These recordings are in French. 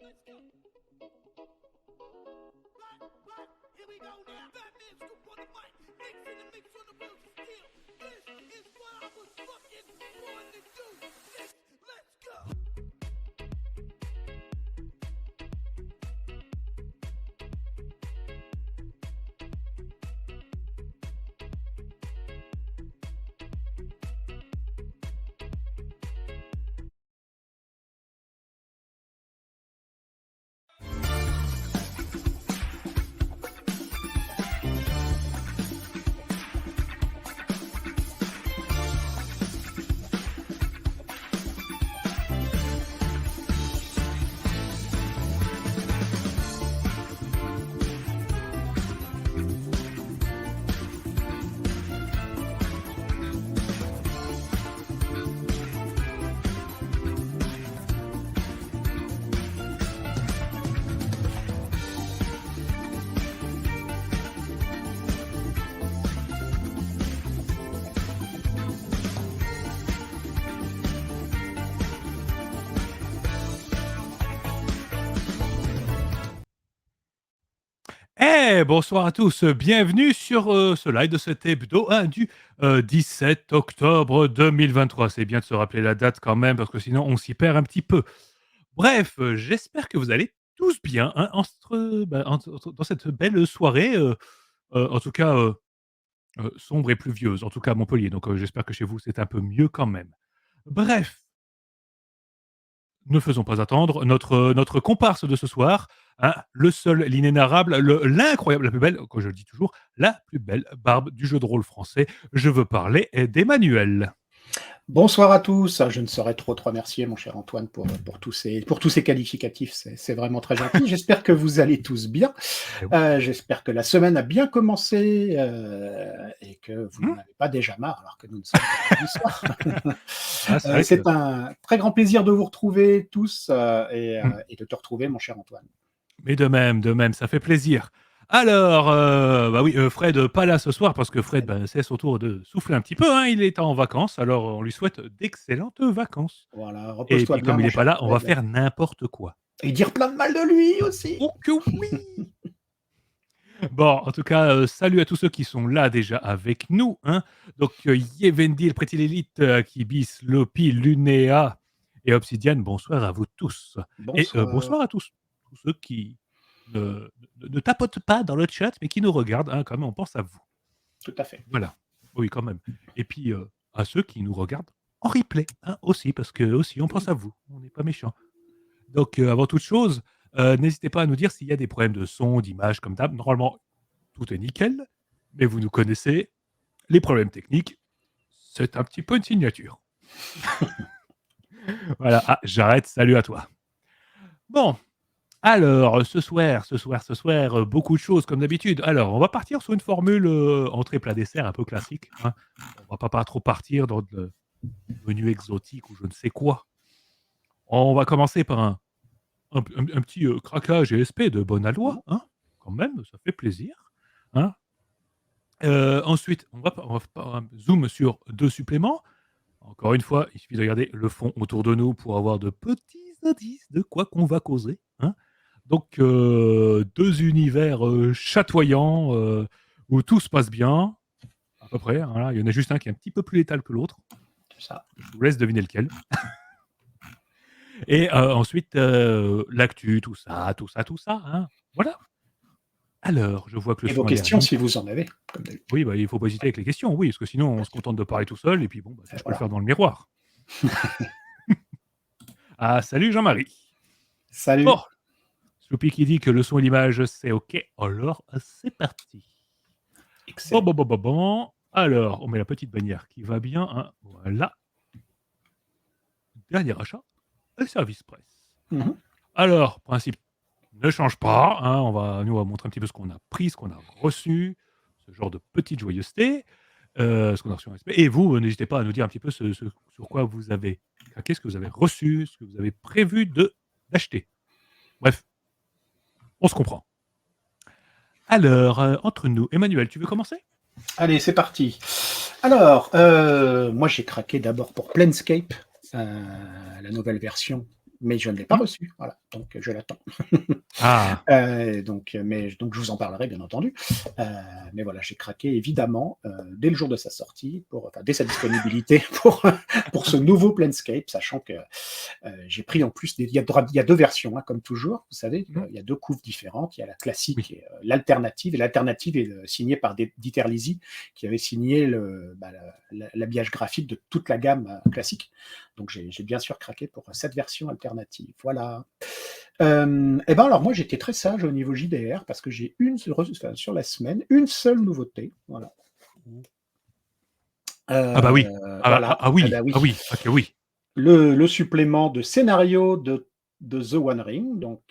Here we go now. Batman scoop on the mic. Mixing the mix on the wheels of steel. This is what I was fucking born to do. Let's go. Bonsoir à tous, bienvenue sur ce live de cet hebdo du 17 octobre 2023. C'est bien de se rappeler la date quand même, parce que sinon on s'y perd un petit peu. Bref, j'espère que vous allez tous bien, hein, dans cette belle soirée, en tout cas sombre et pluvieuse, en tout cas à Montpellier. Donc j'espère que chez vous c'est un peu mieux quand même. Bref, ne faisons pas attendre notre comparse de ce soir, hein, le seul, l'inénarrable, l'incroyable, la plus belle, comme je le dis toujours, la plus belle barbe du jeu de rôle français. Je veux parler d'Emmanuel. Bonsoir à tous. Je ne saurais trop te remercier, mon cher Antoine, pour tous ces qualificatifs. C'est vraiment très gentil. J'espère que vous allez tous bien. J'espère que la semaine a bien commencé et que vous n'en avez pas déjà marre, alors que nous ne sommes pas du soir. C'est un très grand plaisir de vous retrouver tous et de te retrouver, mon cher Antoine. Mais de même, ça fait plaisir. Alors, Fred, pas là ce soir, parce que Fred, c'est son tour de souffler un petit peu, hein, il est en vacances, alors on lui souhaite d'excellentes vacances. Voilà, Et repose-toi puis bien, comme il mon n'est pas cher là, on va Fred. faire n'importe quoi. Et dire plein de mal de lui aussi. Oh que oui. Bon, en tout cas, salut à tous ceux qui sont là déjà avec nous, hein. Donc, Yevendil, Pretty Lilith, Kibis, Lopi, Lunéa et Obsidian, bonsoir à vous tous. Bonsoir. Et bonsoir à tous ceux qui ne tapotent pas dans le chat, mais qui nous regardent, hein, quand même, on pense à vous. Tout à fait. Voilà, oui, quand même. Et puis, à ceux qui nous regardent en replay, hein, aussi, parce que aussi on pense à vous, on n'est pas méchants. Donc, avant toute chose, n'hésitez pas à nous dire s'il y a des problèmes de son, d'image, comme d'hab. Normalement, tout est nickel, mais vous nous connaissez, les problèmes techniques, c'est un petit peu une signature. Voilà, j'arrête, salut à toi. Bon, alors, ce soir, beaucoup de choses comme d'habitude. Alors, on va partir sur une formule entrée plat dessert un peu classique, hein. On va pas trop partir dans le menu exotique ou je ne sais quoi. On va commencer par un petit craquage ESP de bonne aloi, hein, quand même, ça fait plaisir, hein. Ensuite, on va faire un zoom sur 2 suppléments. Encore une fois, il suffit de regarder le fond autour de nous pour avoir de petits indices de quoi qu'on va causer, hein. Donc 2 univers, chatoyants, où tout se passe bien, à peu près, voilà. Il y en a juste un qui est un petit peu plus létal que l'autre. C'est ça. Je vous laisse deviner lequel. Et ensuite, l'actu, tout ça, hein. Voilà. Alors, je vois que le Et son vos a l'air questions, nickel. si vous en avez, comme d'habitude. Oui, il faut pas hésiter avec les questions, oui, parce que sinon on se contente de parler tout seul et puis bon, ça je peux le faire dans le miroir. Ah, salut Jean-Marie. Salut. Bon, Sloopy qui dit que le son et l'image c'est OK, alors c'est parti. Excellent. Bon. Alors, on met la petite bannière qui va bien, hein, voilà. Dernier achat, le service presse. Alors, principe ne change pas, hein, on va montrer un petit peu ce qu'on a pris, ce qu'on a reçu, ce genre de petite joyeuseté, ce qu'on a reçu en respect. Et vous, n'hésitez pas à nous dire un petit peu ce sur quoi vous avez craqué, ce que vous avez reçu, ce que vous avez prévu d'acheter. Bref, on se comprend. Alors, entre nous, Emmanuel, tu veux commencer? Allez, c'est parti. Alors, moi j'ai craqué d'abord pour Planescape, la nouvelle version mais je ne l'ai pas reçu. Voilà, donc je l'attends. Ah, Donc je vous en parlerai bien entendu. Mais voilà, j'ai craqué évidemment dès le jour de sa sortie, dès sa disponibilité pour ce nouveau Planescape, sachant que j'ai pris en plus, il y a deux versions, hein, comme toujours, vous savez, il y a deux couves différentes, il y a la classique oui. et l'alternative, et l'alternative est signée par Dieter Lisi, qui avait signé l'habillage graphique de toute la gamme classique. Donc j'ai bien sûr craqué pour cette version alternative. Voilà. Et ben alors moi j'étais très sage au niveau JDR parce que j'ai sur la semaine une seule nouveauté. Voilà. Ah bah oui. Voilà. Ah Ah oui. bah oui. Ah oui. Ok, oui. Le supplément de scénario de The One Ring, donc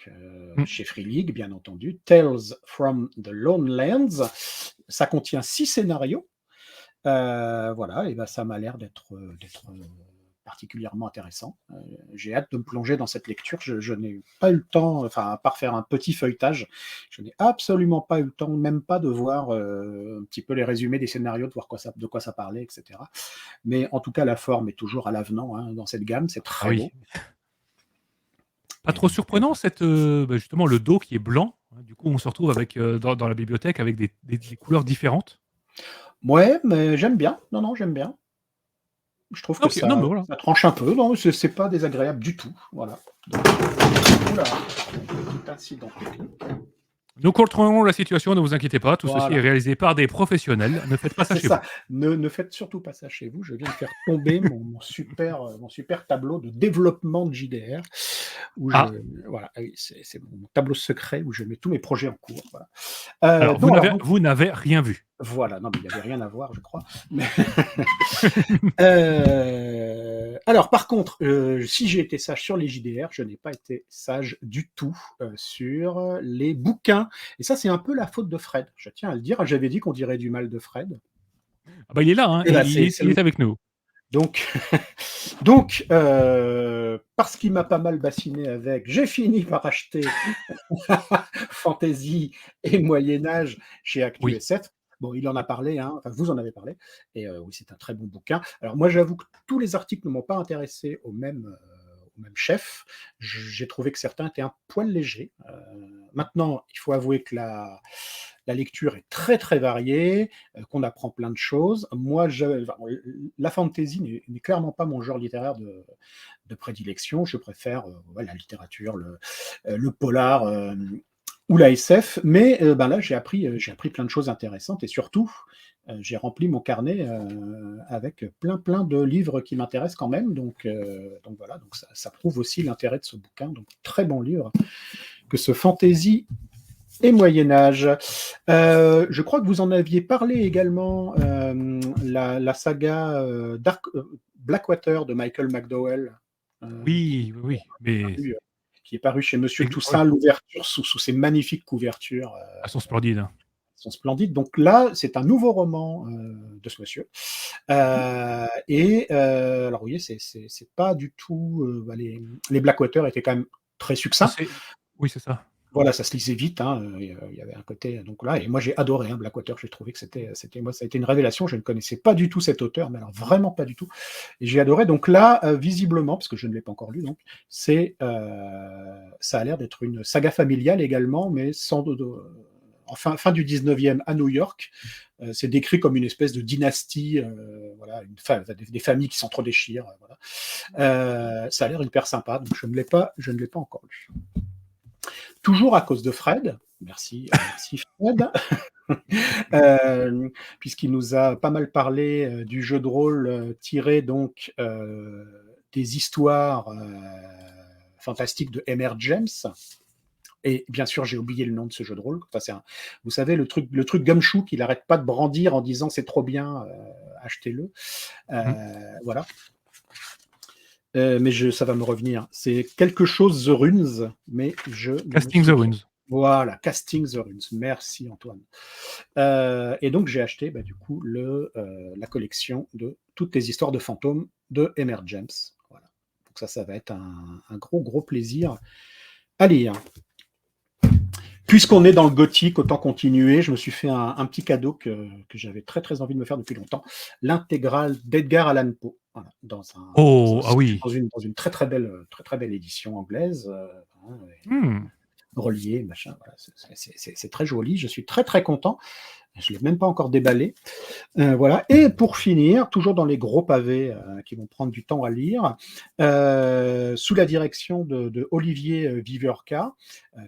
Mm. chez Free League, bien entendu, Tales from the Lone Lands. Ça contient 6 scénarios. Voilà, et ben ça m'a l'air d'être particulièrement intéressant. J'ai hâte de me plonger dans cette lecture. Je n'ai pas eu le temps, enfin, à part faire un petit feuilletage, je n'ai absolument pas eu le temps, même pas de voir un petit peu les résumés des scénarios, de voir de quoi ça parlait, etc. Mais en tout cas, la forme est toujours à l'avenant hein, dans cette gamme, c'est Ah très oui. beau. Pas Et trop donc, surprenant, justement, le dos qui est blanc. Du coup, on se retrouve avec, dans la bibliothèque avec des couleurs différentes. ouais, mais j'aime bien. Non, non, j'aime bien. Je trouve que Ok, non, mais voilà. ça tranche un peu. Non, c'est pas désagréable du tout. Voilà. Donc, oula, petit incident technique. Nous contrôlons la situation, ne vous inquiétez pas. Tout ceci est Voilà. réalisé par des professionnels. Ne faites pas ça C'est chez ça. vous. Ne faites surtout pas ça chez vous. Je viens de faire tomber mon super tableau de développement de JDR. Ah, Voilà, oui, c'est mon tableau secret où je mets tous mes projets en cours. Voilà. alors Donc, vous n'avez rien vu. voilà, non, mais il n'y avait rien à voir, je crois. Mais alors, par contre, si j'ai été sage sur les JDR, je n'ai pas été sage du tout sur les bouquins. Et ça, c'est un peu la faute de Fred. Je tiens à le dire. J'avais dit qu'on dirait du mal de Fred. Ah bah, il est là, hein, Et là, il est avec nous. donc, parce qu'il m'a pas mal bassiné avec, j'ai fini par acheter Fantasy et Moyen-Âge chez Actu Oui. SF. Bon, il en a parlé, hein, enfin, vous en avez parlé, et oui, c'est un très bon bouquin. Alors, moi, j'avoue que tous les articles ne m'ont pas intéressé au même chef. J'ai trouvé que certains étaient un poil légers. Maintenant, il faut avouer que la lecture est très très variée, qu'on apprend plein de choses. Moi, la fantasy n'est clairement pas mon genre littéraire de prédilection. Je préfère la littérature, le polar ou la SF. Mais là, j'ai appris plein de choses intéressantes et surtout, j'ai rempli mon carnet avec plein de livres qui m'intéressent quand même. Donc voilà, donc ça prouve aussi l'intérêt de ce bouquin. Donc très bon livre que ce fantasy et Moyen-Âge. Je crois que vous en aviez parlé également, la saga Blackwater de Michael McDowell, Oui, oui, oui. Mais qui est paru chez Monsieur ouais, Toussaint, l'ouverture sous ces magnifiques couvertures elles sont splendides. Hein. sont splendides. Donc là, c'est un nouveau roman de ce monsieur. Alors oui, c'est pas du tout... les Blackwater étaient quand même très succincts. Oui, c'est ça. Voilà, ça se lisait vite, hein, il y avait un côté donc là et moi j'ai adoré, hein, Blackwater, j'ai trouvé que moi ça a été une révélation, je ne connaissais pas du tout cet auteur, mais alors vraiment pas du tout et j'ai adoré donc là, visiblement, parce que je ne l'ai pas encore lu donc, ça a l'air d'être une saga familiale également, mais sans en fin du 19e à New York. C'est décrit comme une espèce de dynastie, voilà, des familles qui s'entre-déchirent, voilà. Ça a l'air hyper sympa, donc je ne l'ai pas encore lu. Toujours à cause de Fred, merci Fred, puisqu'il nous a pas mal parlé du jeu de rôle tiré donc des histoires fantastiques de M.R. James. Et bien sûr, j'ai oublié le nom de ce jeu de rôle. Enfin, vous savez, le truc gumshoe qu'il n'arrête pas de brandir en disant c'est trop bien, achetez-le. Voilà. Mais ça va me revenir. C'est quelque chose The Runes, mais Casting the Runes. Voilà, Casting the Runes. Merci Antoine. Et donc j'ai acheté du coup la collection de toutes les histoires de fantômes de M.R. James. Voilà. Donc ça va être un gros plaisir à lire. Puisqu'on est dans le gothique, autant continuer. Je me suis fait un petit cadeau que j'avais très très envie de me faire depuis longtemps. L'intégrale d'Edgar Allan Poe. Voilà, Oh, ah oui. dans une très très belle édition anglaise, hein, Hmm. reliée, machin. Voilà, c'est très joli. Je suis très très content. Je l'ai même pas encore déballé. Voilà. Et pour finir, toujours dans les gros pavés qui vont prendre du temps à lire, sous la direction de Olivier Viverka,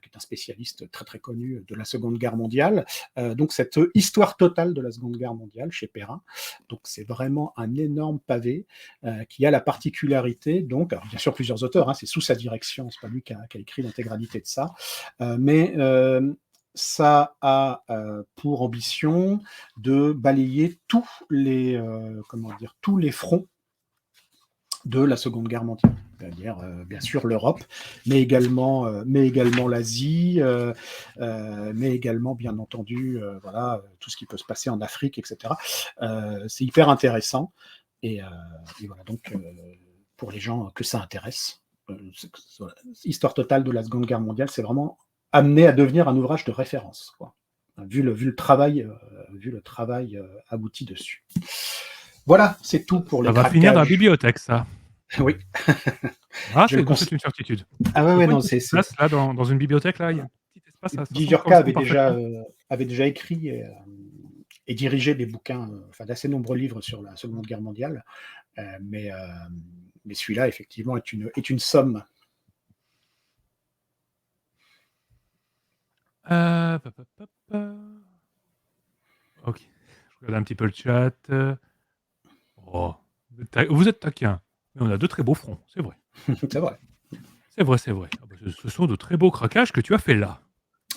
qui est un spécialiste très très connu de la Seconde Guerre mondiale. Donc cette histoire totale de la Seconde Guerre mondiale chez Perrin. Donc c'est vraiment un énorme pavé qui a la particularité, donc, alors bien sûr plusieurs auteurs, hein, c'est sous sa direction, c'est pas lui qui a écrit l'intégralité de ça, mais ça a pour ambition de balayer tous les fronts de la Seconde Guerre mondiale, c'est-à-dire bien sûr l'Europe, mais également l'Asie, mais également bien entendu voilà tout ce qui peut se passer en Afrique, etc. C'est hyper intéressant et voilà donc pour les gens que ça intéresse, voilà, histoire totale de la Seconde Guerre mondiale, c'est vraiment amené à devenir un ouvrage de référence, quoi. Vu le travail abouti dessus. Voilà, c'est tout pour Ça les va finir dans la craquages. bibliothèque, ça. Oui, Ah, je le c'est une certitude. Ah ouais, Je ouais, vois une non, petite place, là, dans une bibliothèque, là, il y a un petit espace, ça semble Viverka correspond avait déjà écrit et dirigé des bouquins, enfin d'assez nombreux livres sur la Seconde Guerre mondiale, mais celui-là, effectivement, est une somme. Pop, pop, pop, Ok, je regarde un petit peu le chat. Oh, vous êtes taquin, mais on a de très beaux fronts, c'est vrai. C'est vrai. C'est vrai, c'est vrai. Ah bah, ce sont de très beaux craquages que tu as fait là.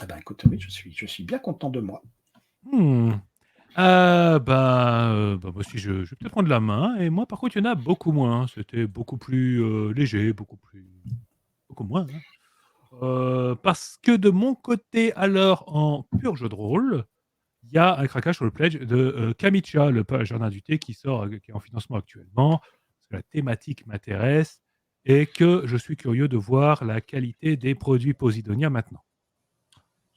Eh ben, écoute, oui, je suis bien content de moi. Hmm. Moi aussi, je vais peut-être prendre la main. Et moi, par contre, il y en a beaucoup moins. C'était beaucoup plus léger, beaucoup moins, hein. Parce que de mon côté, alors, en pur jeu de rôle, il y a un craquage sur le pledge de Kamicha, le jardin du thé, qui est en financement actuellement. Parce que la thématique m'intéresse et que je suis curieux de voir la qualité des produits Posidonia maintenant.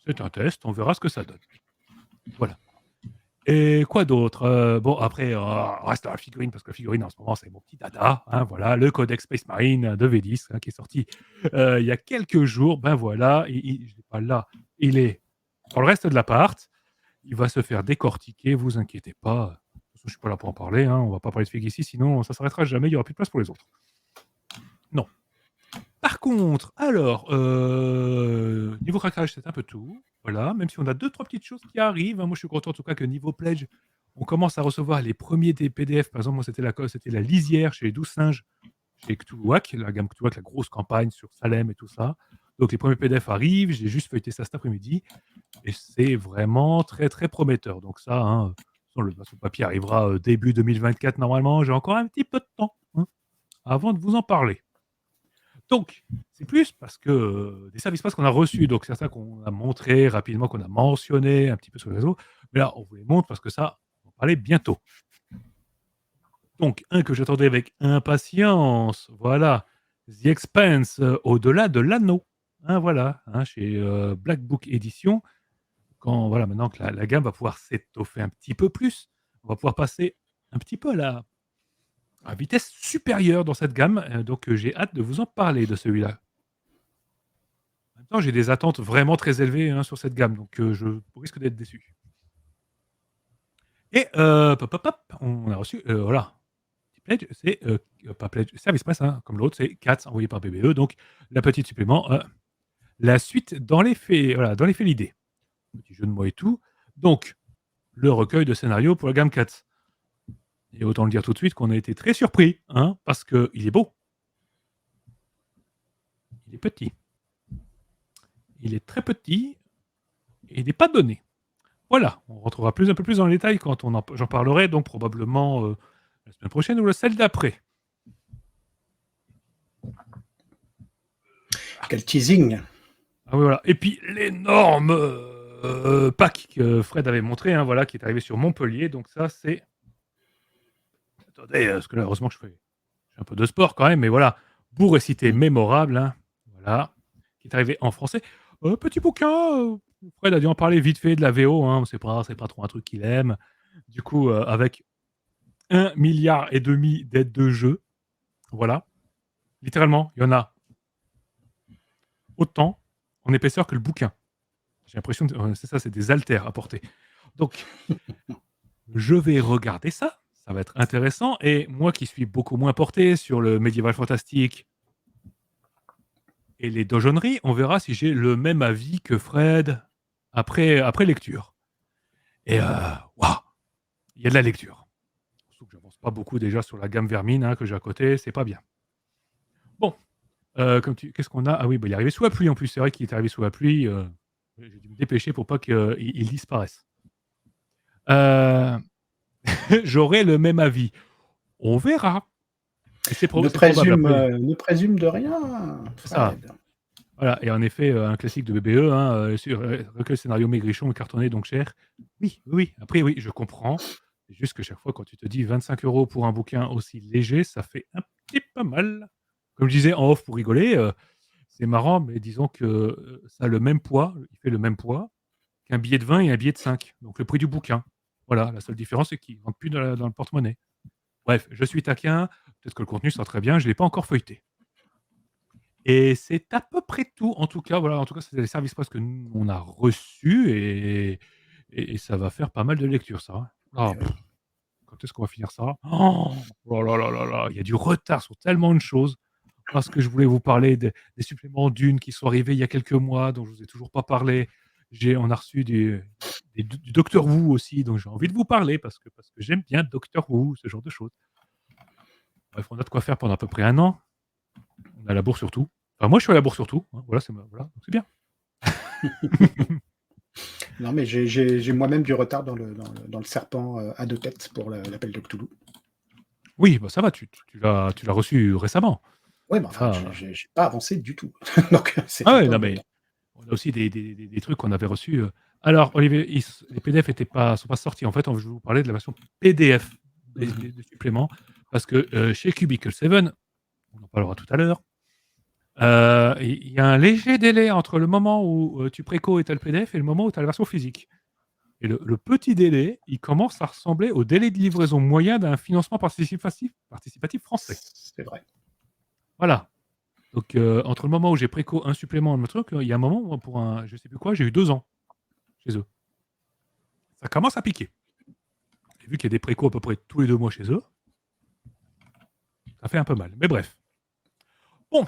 C'est un test, on verra ce que ça donne. Voilà. Et quoi d'autre? Bon, après, on reste dans la figurine, parce que la figurine, en ce moment, c'est mon petit dada, hein, voilà, le Codex Space Marine de Vélis, hein, qui est sorti il y a quelques jours. Ben voilà, je l'ai pas là, il est dans le reste de l'appart. Il va se faire décortiquer, vous inquiétez pas. De toute façon, je suis pas là pour en parler, hein, on va pas parler de fig ici, sinon ça s'arrêtera jamais, il y aura plus de place pour les autres. Non. Par contre, alors, niveau craquage, c'est un peu tout. Voilà, même si on a 2-3 petites choses qui arrivent, hein. Moi, je suis content en tout cas que niveau pledge, on commence à recevoir les premiers des PDF. Par exemple, moi, c'était la lisière chez 12 singes, chez Cthulhuac, la gamme Cthulhuac, la grosse campagne sur Salem et tout ça. Donc les premiers PDF arrivent, j'ai juste feuilleté ça cet après-midi et c'est vraiment très, très prometteur. Donc ça, hein, le papier arrivera début 2024 normalement. J'ai encore un petit peu de temps, hein, avant de vous en parler. Donc, c'est plus parce que des services presse qu'on a reçus, donc certains qu'on a montré rapidement, qu'on a mentionné un petit peu sur le réseau, mais là, on vous les montre parce que ça, on va en parler bientôt. Donc, un que j'attendais avec impatience, voilà, The Expanse, au-delà de l'anneau. Hein, voilà, hein, chez Black Book Edition. Quand, voilà, maintenant que la gamme va pouvoir s'étoffer un petit peu plus, on va pouvoir passer un petit peu à vitesse supérieure dans cette gamme. Donc, j'ai hâte de vous en parler de celui-là. En même temps, j'ai des attentes vraiment très élevées, hein, sur cette gamme, donc je risque d'être déçu. Et on a reçu, voilà, petit pledge, c'est pas pledge, service presse, hein, comme l'autre, c'est Cats envoyé par BBE, donc la petite supplément, la suite dans les faits, voilà, dans les faits l'idée. Petit jeu de mots et tout. Donc, le recueil de scénarios pour la gamme Cats. Et autant le dire tout de suite qu'on a été très surpris, hein, parce qu'il est beau. Il est petit. Il est très petit et il n'est pas donné. Voilà, on rentrera un peu plus dans le détail quand j'en parlerai, donc probablement la semaine prochaine ou la celle d'après. Quel teasing! Ah oui, voilà. Et puis l'énorme pack que Fred avait montré, hein, voilà, qui est arrivé sur Montpellier. Donc ça, c'est... Attendez, parce que là, heureusement que je fais un peu de sport quand même, mais voilà, pour réciter mémorable, hein, voilà, qui est arrivé en français. Petit bouquin, Fred a dû en parler vite fait de la VO, hein, c'est pas trop un truc qu'il aime. Du coup, avec 1,5 milliard d'aides de jeu. Voilà. Littéralement, il y en a autant en épaisseur que le bouquin. J'ai l'impression que c'est ça, c'est des haltères à porter. Donc, je vais regarder ça. Ça va être intéressant. Et moi qui suis beaucoup moins porté sur le médiéval fantastique et les donjonneries, on verra si j'ai le même avis que Fred après lecture. Et waouh, il y a de la lecture. Surtout que j'avance pas beaucoup déjà sur la gamme Vermine que j'ai à côté, c'est pas bien. Bon, qu'est-ce qu'on a? Ah oui, il est arrivé sous la pluie en plus. C'est vrai qu'il est arrivé sous la pluie. J'ai dû me dépêcher pour pas qu'il disparaisse. J'aurai le même avis. On verra. Et c'est Ne probable après. présume de rien, C'est ça. Fred. Voilà. Et en effet, un classique de BBE, sur recueil scénario maigrichon et cartonné donc cher. Oui. Après, oui, je comprends. C'est juste que chaque fois, quand tu te dis 25 € pour un bouquin aussi léger, ça fait un petit peu mal. Comme je disais en off pour rigoler, c'est marrant, mais disons que ça a le même poids, il fait le même poids qu'un billet de 20 et un billet de 5. Donc le prix du bouquin. Voilà, la seule différence, c'est qu'il ne rentre plus dans le porte-monnaie. Bref, je suis taquin. Peut-être que le contenu sera très bien. Je ne l'ai pas encore feuilleté. Et c'est à peu près tout. En tout cas, voilà. En tout cas, c'est les services presse que nous, on a reçus et ça va faire pas mal de lectures, ça. Hein. Ah, Oui. quand est-ce qu'on va finir ça? Oh là là là là, il y a du retard sur tellement de choses. Parce que je voulais vous parler des suppléments Dune qui sont arrivés il y a quelques mois, dont je ne vous ai toujours pas parlé. On a reçu du Docteur Who aussi, donc j'ai envie de vous parler parce que j'aime bien Docteur Who, ce genre de choses. Bref, on a de quoi faire pendant à peu près 1 an. On a la bourse sur tout. Enfin, moi, je suis à la bourse sur tout. Hein, voilà, donc c'est bien. Non, mais j'ai moi-même du retard dans le serpent à 2 têtes pour l'appel de Cthulhu. Oui, bah ça va, tu l'as reçu récemment. Ouais, mais enfin, j'ai pas avancé du tout. Donc, c'est Ah un ouais, peu non, mais on a aussi des trucs qu'on avait reçus. Alors, Olivier, les PDF sont pas sortis. En fait, je vais vous parler de la version PDF des suppléments. Parce que chez Cubicle 7, on en parlera tout à l'heure, il y a un léger délai entre le moment où tu préco et tu as le PDF et le moment où tu as la version physique. Et le petit délai, il commence à ressembler au délai de livraison moyen d'un financement participatif français. C'est vrai. Voilà. Donc, entre le moment où j'ai préco un supplément et le truc, il y a un moment, moi, pour je sais plus quoi, j'ai eu 2 ans chez eux. Ça commence à piquer. Et vu qu'il y a des précos à peu près tous les 2 mois chez eux, ça fait un peu mal. Mais bref. Bon.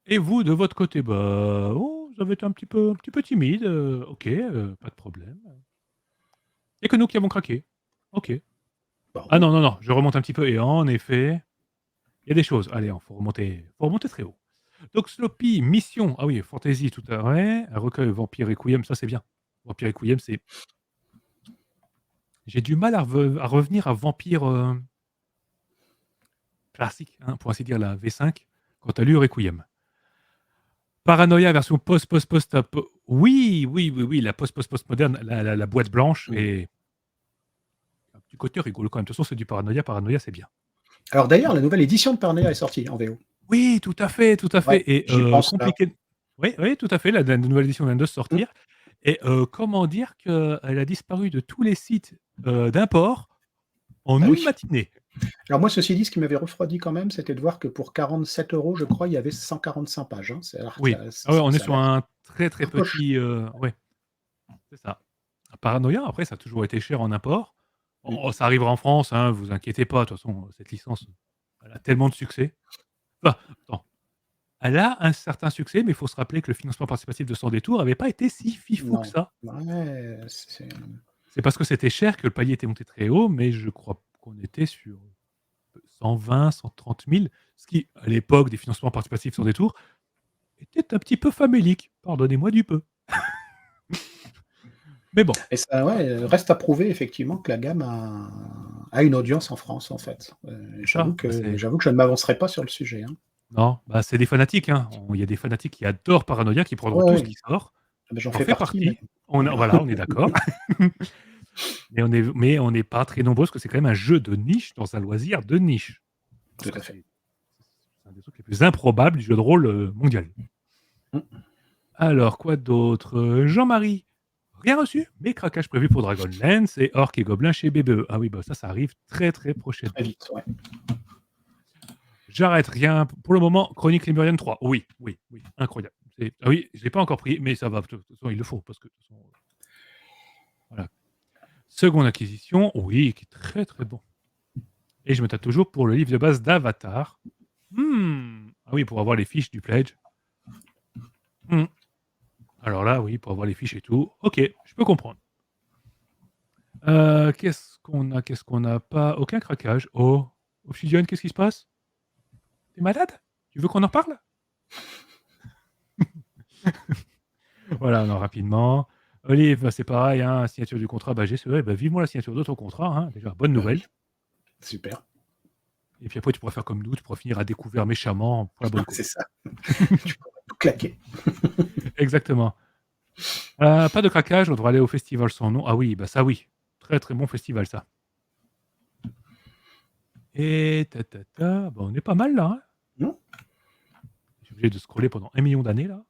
Et vous, de votre côté, vous avez été un petit peu timide. Ok, pas de problème. Et que nous qui avons craqué. Ok. Bon. Ah non, je remonte un petit peu. Et en effet, il y a des choses. Allez, faut remonter très haut. Donc, Sloppy, Mission. Ah oui, Fantasy, tout à fait. Un recueil Vampire Requiem, ça c'est bien. Vampire Requiem, c'est. J'ai du mal à revenir à Vampire classique, pour ainsi dire, la V5, quand tu as lu Requiem. Paranoia version post-up. Oui, la post-moderne, la boîte blanche et un petit côté rigolo quand même. De toute façon, c'est du Paranoia. Paranoia, c'est bien. Alors d'ailleurs, la nouvelle édition de Paranoia est sortie en VO. Oui, tout à fait. Ouais, et j'y pense, compliqué. Oui, tout à fait. La nouvelle édition vient de sortir. Et comment dire qu'elle a disparu de tous les sites d'import en une matinée. Alors moi, ceci dit, ce qui m'avait refroidi quand même, c'était de voir que pour 47 €, je crois, il y avait 145 pages. Oui. On est sur un très petit. Ouais, c'est ça. Paranoia, après, ça a toujours été cher en import. Ça arrivera en France, vous inquiétez pas. De toute façon, cette licence, elle a tellement de succès. Enfin, attends. Elle a un certain succès, mais il faut se rappeler que le financement participatif de Sans Détour n'avait pas été si fifou que ça. Ouais, c'est parce que c'était cher que le palier était monté très haut, mais je crois qu'on était sur 120, 130 000, ce qui, à l'époque des financements participatifs Sans Détour, était un petit peu famélique. Pardonnez-moi du peu. Mais bon. Et ça, reste à prouver effectivement que la gamme a une audience en France, en fait. J'avoue que je ne m'avancerai pas sur le sujet. Non, c'est des fanatiques. Il y a des fanatiques qui adorent Paranoia, qui prendront tout ce qui sort. J'en fais partie. On est d'accord. mais on n'est pas très nombreux parce que c'est quand même un jeu de niche dans un loisir de niche. Tout à fait. C'est un des trucs les plus improbables du jeu de rôle mondial. Alors, quoi d'autre? Jean-Marie, Rien reçu, mais craquage prévu pour Dragonlance et Orc et Gobelin chez BBE. Ah oui, bah ça arrive très très prochainement. Très vite, ouais. J'arrête rien. Pour le moment, Chronique Lémurienne 3. Oui, incroyable. Ah oui, je ne l'ai pas encore pris, mais ça va. De toute façon, il le faut. Parce que, de toute façon, voilà. Seconde acquisition, oui, qui est très très bon. Et je me tape toujours pour le livre de base d'Avatar. Ah oui, pour avoir les fiches du pledge. Alors là, oui, pour avoir les fiches et tout. Ok, je peux comprendre. Qu'est-ce qu'on n'a pas? Aucun craquage. Oh, Obsidian, qu'est-ce qui se passe? T'es malade? Tu veux qu'on en parle? Voilà, non, rapidement. Olive, c'est pareil, hein, signature du contrat, j'ai ce, vivement la signature de ton contrat, hein, déjà, bonne nouvelle. Oui. Super. Et puis après, tu pourras faire comme nous, tu pourras finir à découvert méchamment pour la bonne cause. C'est ça. Tu pourras tout claquer. Exactement. Pas de craquage, on devrait aller au festival sans nom. Ah oui, ça oui. Très très bon festival, ça. Et on est pas mal là. Hein, Non. je suis obligé de scroller pendant 1 million d'années là.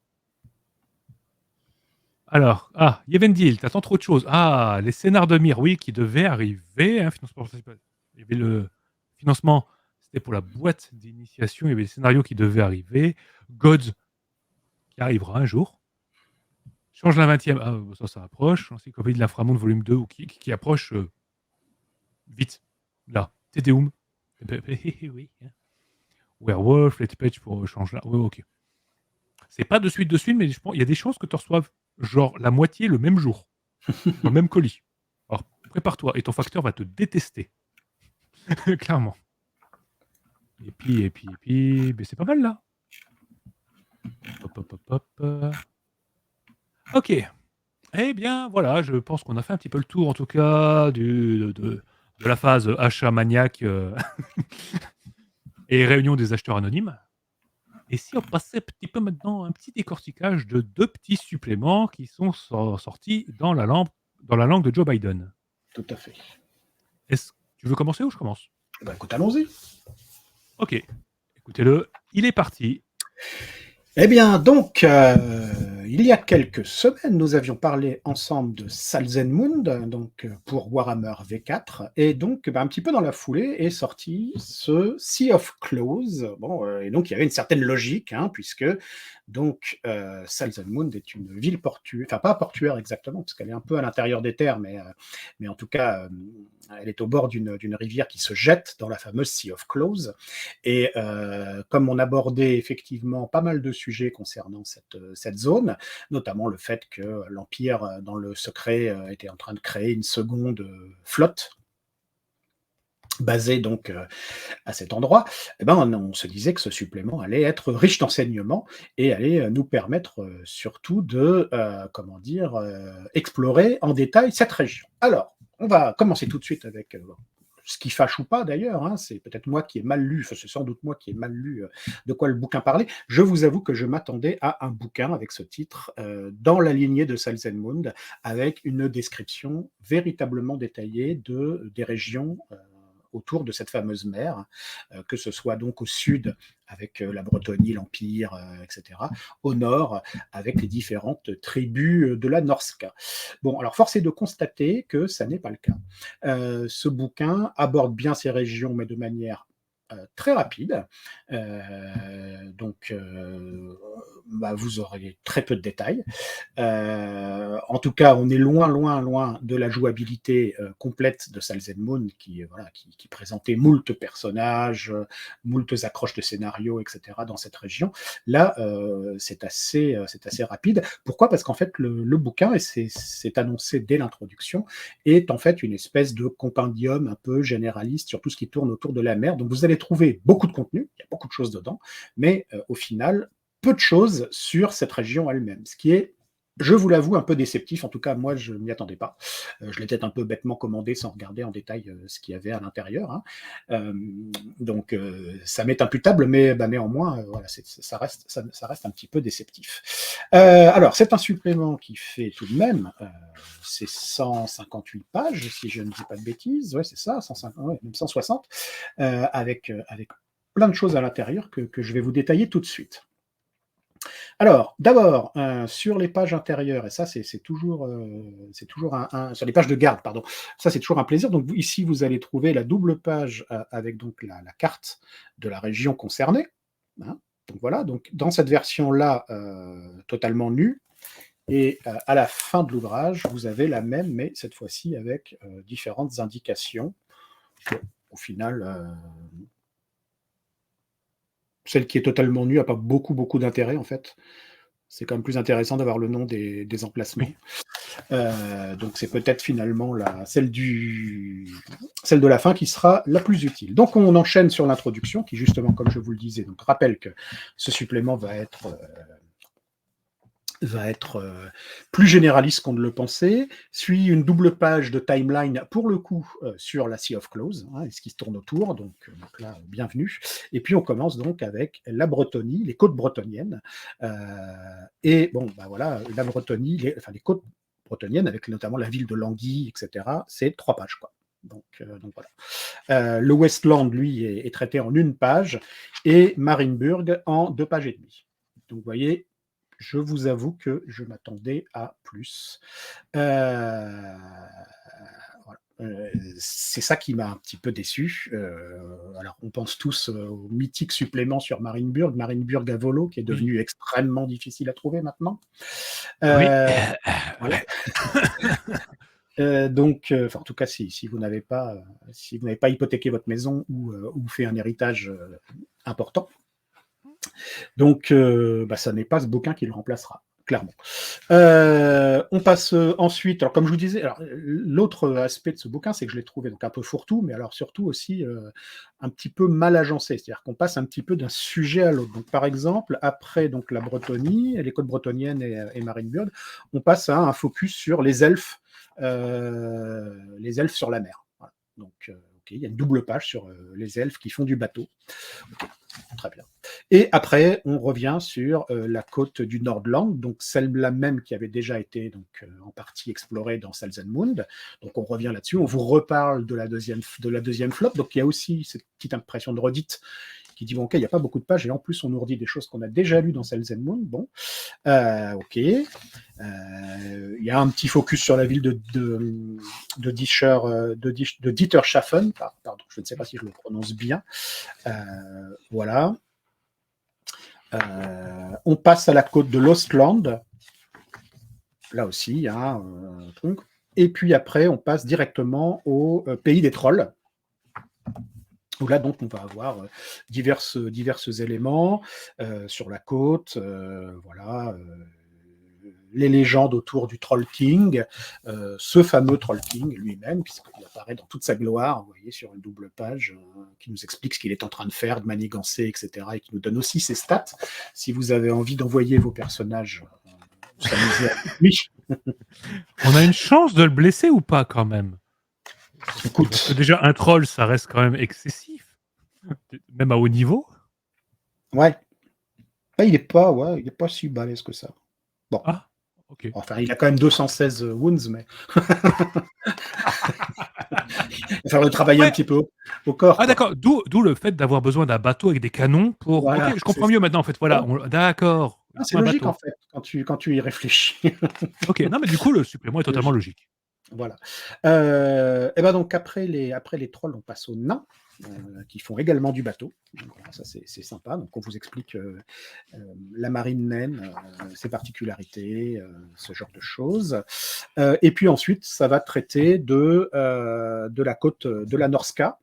Alors, Yevendil, t'attends trop de choses. Les scénars de Mir, oui, qui devaient arriver. Hein, financement, il y avait le financement, c'était pour la boîte d'initiation. Il y avait les scénarios qui devaient arriver. Gods, qui arrivera un jour. Change la 20e. Ça approche. Encyclopédie de l'Inframonde, volume 2, ou qui approche vite. Là, Tedeum. Oui. Hein. Werewolf, Let's Patch pour changer là. Oui, ok. C'est pas de suite, mais je pense il y a des chances que tu reçoives genre la moitié le même jour, dans le même colis. Alors prépare-toi et ton facteur va te détester. Clairement. Et puis, mais c'est pas mal là. Hop. Ok. Eh bien, voilà, je pense qu'on a fait un petit peu le tour, en tout cas, de la phase achat maniaque et réunion des acheteurs anonymes. Et si on passait un petit peu maintenant un petit décortiquage de 2 petits suppléments qui sont sortis dans la langue de Joe Biden. Tout à fait. Est-ce que tu veux commencer ou je commence? Écoute, allons-y. Ok. Écoutez-le, il est parti. Eh bien, donc, il y a quelques semaines, nous avions parlé ensemble de Salzenmund, donc pour Warhammer V4, et donc, un petit peu dans la foulée est sorti ce Sea of Claws. Bon, et donc il y avait une certaine logique, hein, puisque donc Salzenmund est une ville portuaire, enfin pas portuaire exactement, parce qu'elle est un peu à l'intérieur des terres, mais en tout cas, elle est au bord d'une rivière qui se jette dans la fameuse Sea of Claws. Et comme on abordait effectivement pas mal de sujets concernant cette zone, notamment le fait que l'Empire, dans le secret, était en train de créer une seconde flotte basée donc à cet endroit, on se disait que ce supplément allait être riche d'enseignements et allait nous permettre surtout de, explorer en détail cette région. Alors, on va commencer tout de suite avec ce qui fâche ou pas d'ailleurs, hein, c'est peut-être moi qui ai mal lu, c'est sans doute moi qui ai mal lu de quoi le bouquin parlait. Je vous avoue que je m'attendais à un bouquin avec ce titre dans la lignée de Salzenmund, avec une description véritablement détaillée des régions autour de cette fameuse mer, que ce soit donc au sud avec la Bretonie, l'Empire, etc., au nord avec les différentes tribus de la Norska. Bon, alors force est de constater que ça n'est pas le cas. Ce bouquin aborde bien ces régions, mais de manière très rapide. Vous aurez très peu de détails. En tout cas, on est loin de la jouabilité complète de Salzenmund qui présentait moult personnages, moult accroches de scénarios, etc. dans cette région. Là, c'est assez rapide. Pourquoi? Parce qu'en fait, le bouquin, et c'est annoncé dès l'introduction, est en fait une espèce de compendium un peu généraliste sur tout ce qui tourne autour de la mer. Donc vous allez trouver beaucoup de contenu, il y a beaucoup de choses dedans, mais au final, peu de choses sur cette région elle-même, ce qui est, je vous l'avoue, un peu déceptif. En tout cas, moi, je ne m'y attendais pas. Je l'ai peut-être un peu bêtement commandé sans regarder en détail ce qu'il y avait à l'intérieur. Hein. Donc, ça m'est imputable, mais néanmoins, ça reste un petit peu déceptif. Alors, c'est un supplément qui fait tout de même, c'est 158 pages, si je ne dis pas de bêtises. Ouais, c'est ça, 150, même 160, avec plein de choses à l'intérieur que je vais vous détailler tout de suite. Alors, d'abord, sur les pages intérieures, et ça, c'est toujours sur les pages de garde, pardon. Ça, c'est toujours un plaisir. Donc, ici, vous allez trouver la double page avec donc la carte de la région concernée. Hein. Donc voilà. Donc, dans cette version-là, totalement nue, et à la fin de l'ouvrage, vous avez la même, mais cette fois-ci avec différentes indications. Au final, celle qui est totalement nue n'a pas beaucoup d'intérêt, en fait. C'est quand même plus intéressant d'avoir le nom des emplacements. Donc c'est peut-être finalement celle de la fin qui sera la plus utile. Donc on enchaîne sur l'introduction qui justement, comme je vous le disais, donc rappelle que ce supplément va être plus généraliste qu'on ne le pensait, suit une double page de timeline, pour le coup, sur la Sea of Close, hein, et ce qui se tourne autour, donc là, bienvenue. Et puis on commence donc avec la Bretonie, les côtes bretonniennes, et bon, bah voilà, la Bretonie, les côtes bretonniennes, avec notamment la ville de Languille, etc., c'est 3 pages, quoi. Donc voilà. Le Westland, lui, est traité en 1 page, et Marienburg en 2 pages et demie. Donc vous voyez, je vous avoue que je m'attendais à plus. Voilà. C'est ça qui m'a un petit peu déçu. Alors, on pense tous au mythique supplément sur Marienburg à volo, qui est devenu extrêmement difficile à trouver maintenant. Oui. Voilà. Donc, en tout cas, si vous n'avez pas hypothéqué votre maison ou fait un héritage important. Donc, ça n'est pas ce bouquin qui le remplacera, clairement. On passe ensuite, alors comme je vous disais, l'autre aspect de ce bouquin, c'est que je l'ai trouvé donc un peu fourre-tout, mais alors surtout aussi un petit peu mal agencé, c'est-à-dire qu'on passe un petit peu d'un sujet à l'autre. Donc par exemple, après donc la Bretonie, les côtes bretonniennes et Marienburg, on passe à un focus sur les elfes sur la mer. Voilà. Donc il y a une double page sur les elfes qui font du bateau. Très bien. Et après, on revient sur la côte du Nordland, donc celle-là même qui avait déjà été donc, en partie explorée dans Salzenmund. Donc on revient là-dessus, on vous reparle de la deuxième flotte. Donc il y a aussi cette petite impression de redite qui dit bon, ok, il n'y a pas beaucoup de pages et en plus on nous redit des choses qu'on a déjà lues dans Salzenmund. Bon, ok. Il y a un petit focus sur la ville de Dieterschaffen. Pardon, je ne sais pas si je le prononce bien. Voilà. On passe à la côte de l'Ostland. Là aussi, il y a un truc. Et puis après, on passe directement au pays des trolls. Où là, donc, on va avoir divers éléments sur la côte. Voilà. Les légendes autour du Troll King, ce fameux Troll King lui-même, puisqu'il apparaît dans toute sa gloire, vous voyez, sur une double page, qui nous explique ce qu'il est en train de faire, de manigancer, etc., et qui nous donne aussi ses stats. Si vous avez envie d'envoyer vos personnages s'amuser avec lui. On a une chance de le blesser ou pas, quand même? Écoute. Parce que déjà, un troll, ça reste quand même excessif, même à haut niveau. Ouais. Il est pas si balèze que ça. Bon. Ah, ok. Enfin, il a quand même 216 wounds, mais il va falloir le travailler un petit peu au corps. Ah d'accord, d'où le fait d'avoir besoin d'un bateau avec des canons pour... Voilà, ok, je comprends mieux maintenant, en fait. Voilà, d'accord. C'est logique, en fait, quand tu y réfléchis. Ok, non, mais du coup, le supplément est totalement logique. Voilà. Et ben donc, après les trolls, on passe aux nains, qui font également du bateau. Donc, voilà, ça, c'est sympa. Donc, on vous explique la marine naine, ses particularités, ce genre de choses. Et puis ensuite, ça va traiter de la côte de la Norska,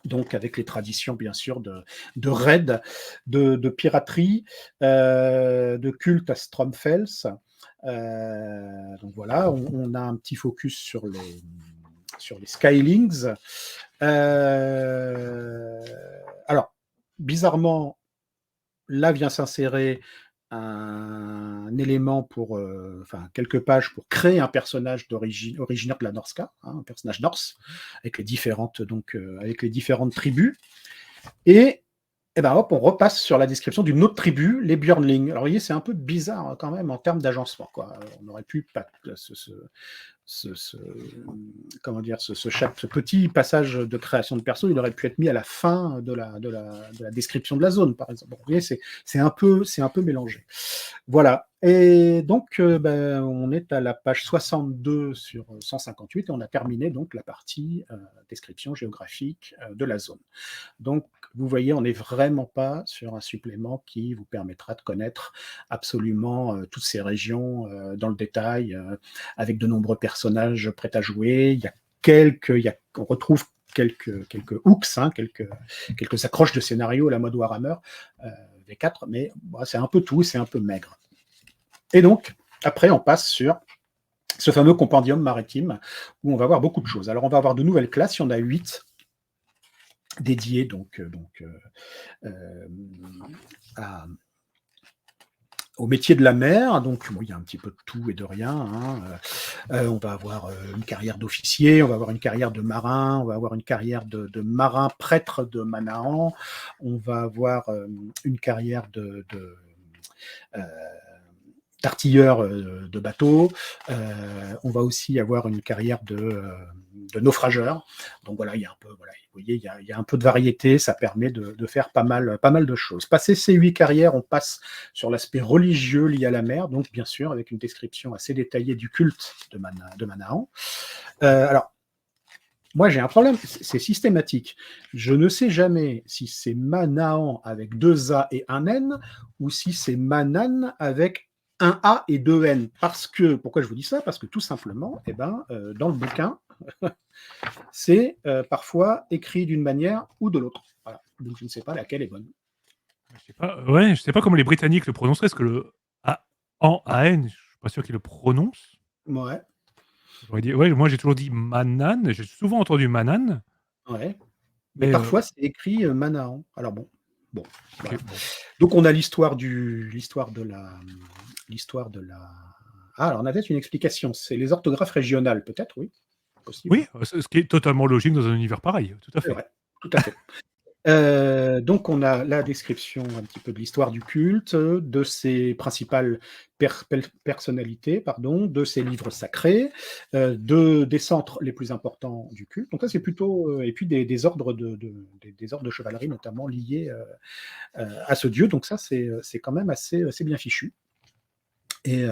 donc avec les traditions bien sûr de raids, de piraterie, de culte à Stromfels. Donc voilà, on a un petit focus sur les Skylings. Alors, bizarrement, là vient s'insérer un élément pour, quelques pages pour créer un personnage originaire de la Norska, hein, un personnage norse, avec les différentes tribus. Et ben hop, on repasse sur la description d'une autre tribu, les Björnling. Alors vous voyez, c'est un peu bizarre quand même en termes d'agencement, quoi. On aurait pu comment dire, ce petit passage de création de perso, il aurait pu être mis à la fin de la description de la zone, par exemple. Bon, vous voyez, c'est un peu mélangé. Voilà. Et donc, on est à la page 62 sur 158 et on a terminé donc la partie description géographique de la zone. Donc, vous voyez, on n'est vraiment pas sur un supplément qui vous permettra de connaître absolument toutes ces régions dans le détail, avec de nombreux personnages prêts à jouer. On retrouve quelques hooks, hein, quelques accroches de scénario à la mode Warhammer V4, mais c'est un peu tout, c'est un peu maigre. Et donc, après, on passe sur ce fameux compendium maritime où on va voir beaucoup de choses. Alors, on va avoir de nouvelles classes, il y en a 8 dédiées au métier de la mer. Donc, il y a un petit peu de tout et de rien. Hein. On va avoir une carrière d'officier, on va avoir une carrière de marin, on va avoir une carrière de marin prêtre de Manaan, on va avoir une carrière d'artilleur de bateau, on va aussi avoir une carrière de naufrageur. Donc voilà, il y a un peu, vous voyez, il y a un peu de variété, ça permet de faire pas mal de choses. Passé ces 8 carrières, on passe sur l'aspect religieux lié à la mer, donc bien sûr avec une description assez détaillée du culte de Manaan. Alors, moi j'ai un problème, c'est systématique. Je ne sais jamais si c'est Manaan avec 2 A et un N, ou si c'est Manan avec un A et 2 N. Pourquoi je vous dis ça? Parce que tout simplement, dans le bouquin, c'est parfois écrit d'une manière ou de l'autre. Voilà. Donc je ne sais pas laquelle est bonne. Je sais pas comment les Britanniques le prononceraient, parce que le AN, je suis pas sûr qu'ils le prononcent. Ouais. J'aurais dit, moi j'ai toujours dit Manan, j'ai souvent entendu Manan. Ouais. Mais parfois c'est écrit Manaan. Alors bon. Okay, voilà. Donc on a l'histoire de la. Ah, alors on a peut-être une explication. C'est les orthographes régionales, peut-être, oui. Possible. Oui, ce qui est totalement logique dans un univers pareil, tout à fait. C'est vrai, tout à fait. Donc on a la description un petit peu de l'histoire du culte, de ses principales personnalités, de ses livres sacrés, des centres les plus importants du culte. Donc ça c'est plutôt et puis des ordres des ordres de chevalerie notamment liés à ce dieu. Donc ça c'est quand même assez bien fichu. Et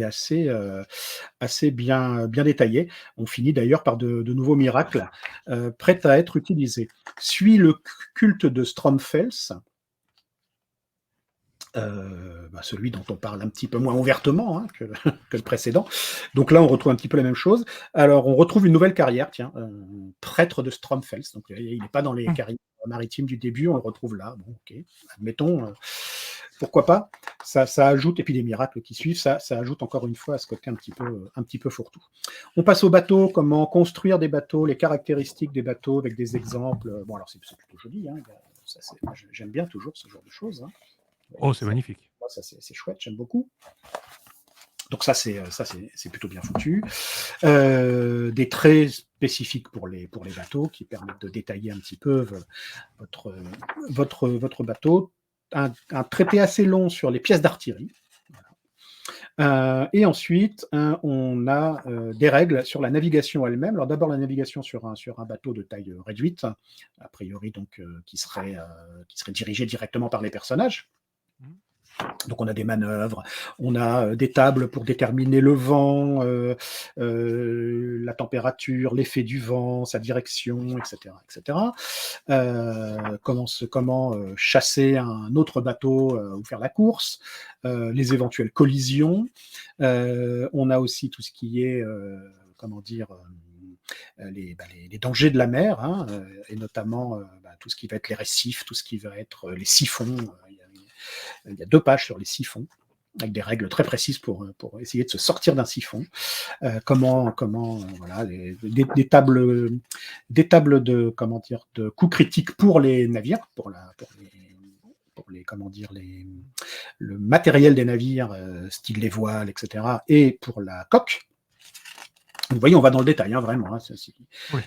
assez bien détaillé. On finit d'ailleurs par de nouveaux miracles prêts à être utilisés. Suit le culte de Stromfels, celui dont on parle un petit peu moins ouvertement hein, que le précédent. Donc là, on retrouve un petit peu la même chose. Alors, on retrouve une nouvelle carrière, prêtre de Stromfels. Donc, il n'est pas dans les carrières maritimes du début, on le retrouve là. Bon, ok, admettons. Pourquoi pas, ça ajoute, et puis les miracles qui suivent, ça ajoute encore une fois à ce côté un petit peu fourre-tout. On passe aux bateaux, comment construire des bateaux, les caractéristiques des bateaux avec des exemples. Bon, alors c'est plutôt joli, hein. Moi, j'aime bien toujours ce genre de choses. Hein. Oh, c'est magnifique. Ça, c'est chouette, j'aime beaucoup. Donc ça, c'est plutôt bien foutu. Des traits spécifiques pour les bateaux qui permettent de détailler un petit peu votre bateau. Un traité assez long sur les pièces d'artillerie. Voilà. Et ensuite, on a des règles sur la navigation elle-même. Alors d'abord la navigation sur un bateau de taille réduite, a priori donc qui serait dirigé directement par les personnages. Donc on a des manœuvres, on a des tables pour déterminer le vent, la température, l'effet du vent, sa direction, etc. Comment chasser un autre bateau ou faire la course, les éventuelles collisions. On a aussi tout ce qui est, les dangers de la mer, hein, et notamment tout ce qui va être les récifs, tout ce qui va être les siphons. Il y a 2 pages sur les siphons, avec des règles très précises pour essayer de se sortir d'un siphon. Voilà, des tables de coups critiques pour les navires, le matériel des navires, style les voiles, etc., et pour la coque. Vous voyez, on va dans le détail, hein, vraiment. Hein, oui.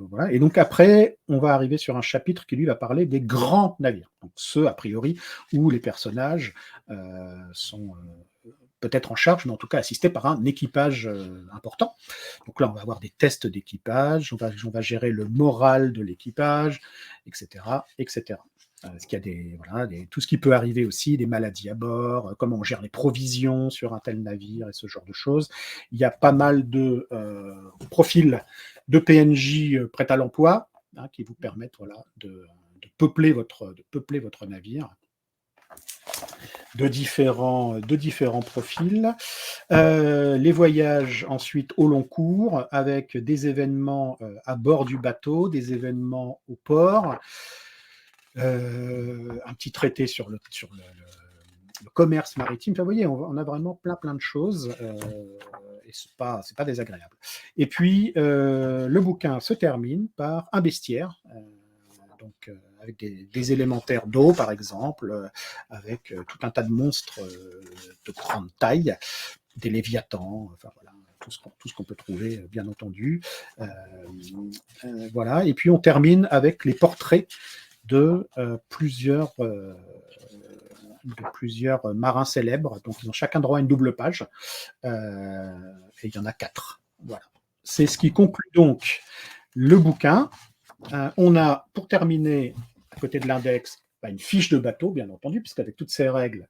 Voilà. Et donc après, on va arriver sur un chapitre qui lui va parler des grands navires. Donc ceux, a priori, où les personnages peut-être en charge, mais en tout cas assisté par un équipage important. Donc là, on va avoir des tests d'équipage, on va gérer le moral de l'équipage, etc., etc. Parce qu'il y a tout ce qui peut arriver aussi, des maladies à bord, comment on gère les provisions sur un tel navire et ce genre de choses. Il y a pas mal de profils de PNJ prêts à l'emploi qui vous permettent de peupler votre navire de différents profils. Les voyages ensuite au long cours avec des événements à bord du bateau, des événements au port. Un petit traité sur le commerce maritime. Enfin, vous voyez, on a vraiment plein de choses et c'est pas désagréable. Et puis, le bouquin se termine par un bestiaire, avec des élémentaires d'eau, par exemple, avec tout un tas de monstres de grande taille, des léviathans, enfin voilà, tout ce qu'on peut trouver, bien entendu. Voilà. Et puis, on termine avec les portraits de plusieurs marins célèbres. Donc, ils ont chacun droit à une double page. Et il y en a 4. Voilà. C'est ce qui conclut donc le bouquin. On a, pour terminer, à côté de l'index, une fiche de bateau, bien entendu, puisqu'avec toutes ces règles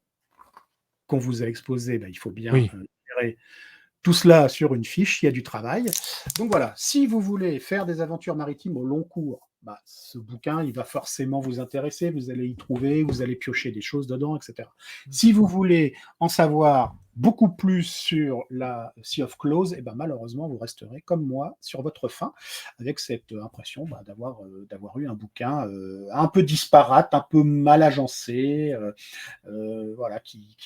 qu'on vous a exposées, il faut bien gérer tout cela sur une fiche. Il y a du travail. Donc voilà, si vous voulez faire des aventures maritimes au long cours, ce bouquin, il va forcément vous intéresser, vous allez y trouver, vous allez piocher des choses dedans, etc. Si vous voulez en savoir beaucoup plus sur la Sea of Close, malheureusement, vous resterez, comme moi, sur votre faim, avec cette impression d'avoir eu un bouquin un peu disparate, un peu mal agencé, voilà, qui